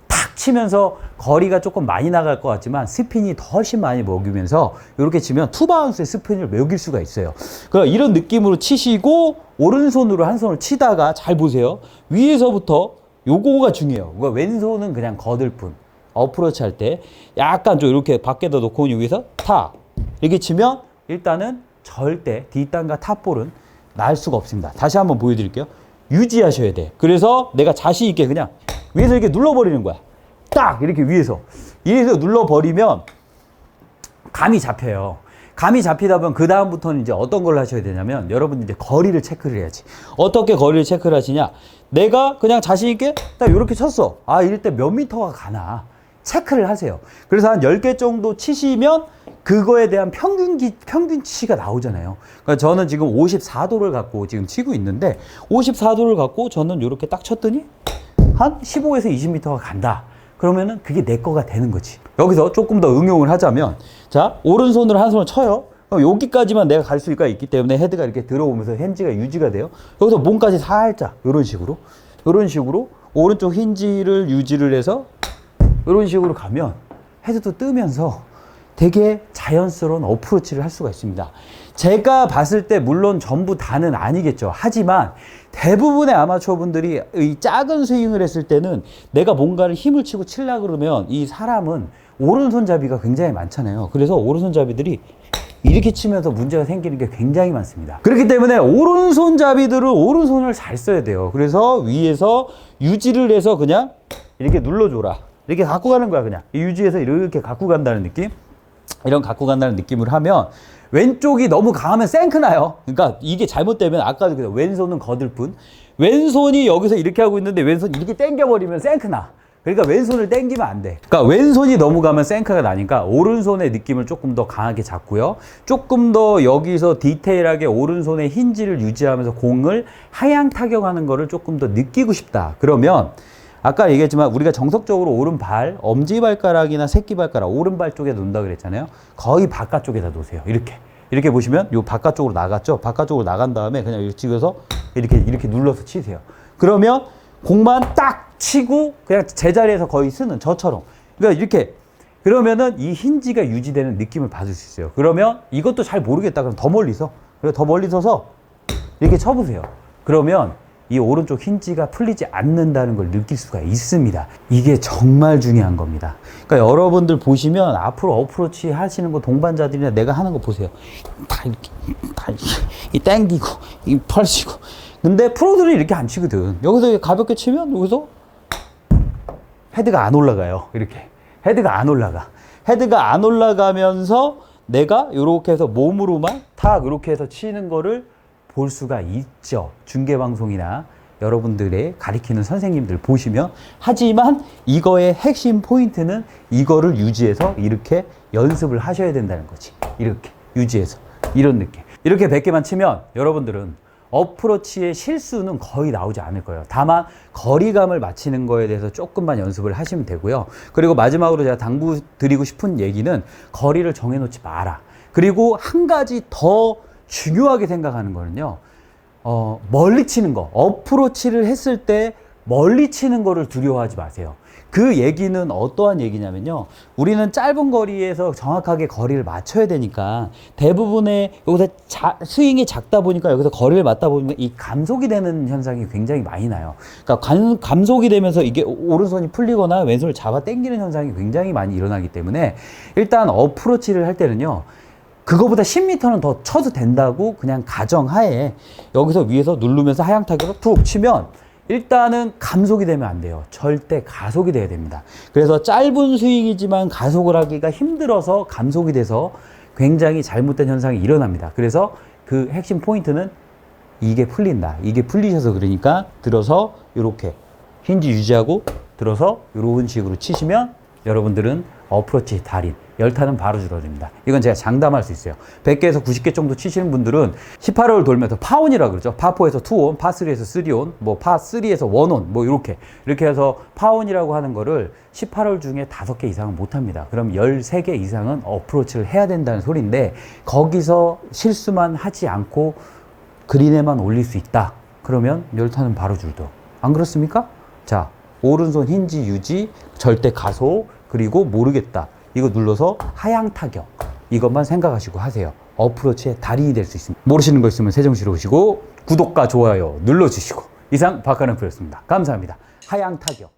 [SPEAKER 1] 탁 치면서 거리가 조금 많이 나갈 것 같지만 스핀이 훨씬 많이 먹이면서 이렇게 치면 투바운스의 스핀을 먹일 수가 있어요. 그럼 이런 느낌으로 치시고 오른손으로 한 손을 치다가 잘 보세요. 위에서부터 요거가 중요해요. 왼손은 그냥 거들 뿐. 어프로치 할 때 약간 좀 이렇게 밖에다 놓고 여기서 탁 이렇게 치면 일단은 절대 뒷땅과 탑볼은 날 수가 없습니다. 다시 한번 보여드릴게요. 유지하셔야 돼. 그래서 내가 자신 있게 그냥 위에서 이렇게 눌러버리는 거야. 딱 이렇게 위에서 눌러버리면 감이 잡혀요. 감이 잡히다 보면 그 다음부터는 이제 어떤 걸 하셔야 되냐면 여러분들 이제 거리를 체크를 해야지. 어떻게 거리를 체크를 하시냐? 내가 그냥 자신 있게 딱 이렇게 쳤어. 아, 이럴 때 몇 미터가 가나 체크를 하세요. 그래서 한 10개 정도 치시면 그거에 대한 평균치가 나오잖아요. 그러니까 저는 지금 54도를 갖고 지금 치고 있는데 54도를 갖고 저는 이렇게 딱 쳤더니 한 15에서 20m가 간다. 그러면은 그게 내 거가 되는 거지. 여기서 조금 더 응용을 하자면 자, 오른손으로 한 손을 쳐요. 그럼 여기까지만 내가 갈 수가 있기 때문에 헤드가 이렇게 들어오면서 힌지가 유지가 돼요. 여기서 몸까지 살짝 이런 식으로 오른쪽 힌지를 유지를 해서 이런 식으로 가면 헤드도 뜨면서 되게 자연스러운 어프로치를 할 수가 있습니다. 제가 봤을 때 물론 전부 다는 아니겠죠. 하지만 대부분의 아마추어 분들이 이 작은 스윙을 했을 때는 내가 뭔가를 힘을 치고 치려고 그러면 이 사람은 오른손잡이가 굉장히 많잖아요. 그래서 오른손잡이들이 이렇게 치면서 문제가 생기는 게 굉장히 많습니다. 그렇기 때문에 오른손잡이들은 오른손을 잘 써야 돼요. 그래서 위에서 유지를 해서 그냥 이렇게 눌러줘라. 이렇게 갖고 가는 거야. 그냥 유지해서 이렇게 갖고 간다는 느낌. 이런 갖고 간다는 느낌을 하면 왼쪽이 너무 강하면 생크 나요. 그러니까 이게 잘못되면 아까도 그래요. 왼손은 거들 뿐 왼손이 여기서 이렇게 하고 있는데 왼손 이렇게 당겨버리면 생크 나. 그러니까 왼손을 당기면 안 돼. 그러니까 왼손이 너무 가면 생크가 나니까 오른손의 느낌을 조금 더 강하게 잡고요. 조금 더 여기서 디테일하게 오른손의 힌지를 유지하면서 공을 하향 타격하는 거를 조금 더 느끼고 싶다. 그러면 아까 얘기했지만 우리가 정석적으로 오른발, 엄지발가락이나 새끼발가락, 오른발 쪽에 놓는다 그랬잖아요. 거의 바깥쪽에다 놓으세요. 이렇게 보시면 요 바깥쪽으로 나갔죠. 바깥쪽으로 나간 다음에 그냥 이렇게 찍어서 이렇게 눌러서 치세요. 그러면 공만 딱 치고 그냥 제자리에서 거의 쓰는 저처럼. 그러니까 이렇게 그러면은 이 힌지가 유지되는 느낌을 받을 수 있어요. 그러면 이것도 잘 모르겠다 그러면 더 멀리 서서 이렇게 쳐보세요. 그러면 이 오른쪽 힌지가 풀리지 않는다는 걸 느낄 수가 있습니다. 이게 정말 중요한 겁니다. 그러니까 여러분들 보시면 앞으로 어프로치 하시는 거 동반자들이나 내가 하는 거 보세요. 다 이렇게 땡기고 이 펄치고. 근데 프로들은 이렇게 안 치거든. 여기서 가볍게 치면 여기서 헤드가 안 올라가요. 이렇게 헤드가 안 올라가. 헤드가 안 올라가면서 내가 이렇게 해서 몸으로만 탁 이렇게 해서 치는 거를 볼 수가 있죠. 중계방송이나 여러분들의 가리키는 선생님들 보시면, 하지만 이거의 핵심 포인트는 이거를 유지해서 이렇게 연습을 하셔야 된다는 거지. 이렇게 유지해서 이런 느낌. 이렇게 100개만 치면 여러분들은 어프로치의 실수는 거의 나오지 않을 거예요. 다만 거리감을 맞추는 거에 대해서 조금만 연습을 하시면 되고요. 그리고 마지막으로 제가 당부드리고 싶은 얘기는 거리를 정해놓지 마라. 그리고 한 가지 더 중요하게 생각하는 거는요, 멀리 치는 거. 어프로치를 했을 때 멀리 치는 거를 두려워하지 마세요. 그 얘기는 어떠한 얘기냐면요, 우리는 짧은 거리에서 정확하게 거리를 맞춰야 되니까 대부분의 여기서 스윙이 작다 보니까 여기서 거리를 맞다 보니까 이 감속이 되는 현상이 굉장히 많이 나요. 그러니까 감속이 되면서 이게 오른손이 풀리거나 왼손을 잡아 당기는 현상이 굉장히 많이 일어나기 때문에, 일단 어프로치를 할 때는요, 그거보다 10m는 더 쳐도 된다고 그냥 가정하에 여기서 위에서 누르면서 하향 타격을 툭 치면 일단은 감속이 되면 안 돼요. 절대 가속이 돼야 됩니다. 그래서 짧은 스윙이지만 가속을 하기가 힘들어서 감속이 돼서 굉장히 잘못된 현상이 일어납니다. 그래서 그 핵심 포인트는 이게 풀린다. 이게 풀리셔서, 그러니까 들어서 이렇게 힌지 유지하고 들어서 이런 식으로 치시면 여러분들은 어프로치 달인, 열타는 바로 줄어듭니다. 이건 제가 장담할 수 있어요. 100개에서 90개 정도 치시는 분들은 18홀 돌면서 파온이라고 그러죠. 파4에서 2온, 파3에서 3온, 뭐 파3에서 1온, 뭐 이렇게 해서 파온이라고 하는 거를 18홀 중에 5개 이상은 못 합니다. 그럼 13개 이상은 어프로치를 해야 된다는 소리인데, 거기서 실수만 하지 않고 그린에만 올릴 수 있다. 그러면 열타는 바로 줄도. 안 그렇습니까? 자, 오른손 힌지 유지, 절대 가속, 그리고 모르겠다. 이거 눌러서 하향 타격. 이것만 생각하시고 하세요. 어프로치의 달인이 될 수 있습니다. 모르시는 거 있으면 세종시로 오시고 구독과 좋아요 눌러주시고. 이상 박가능 프로였습니다. 감사합니다. 하향 타격.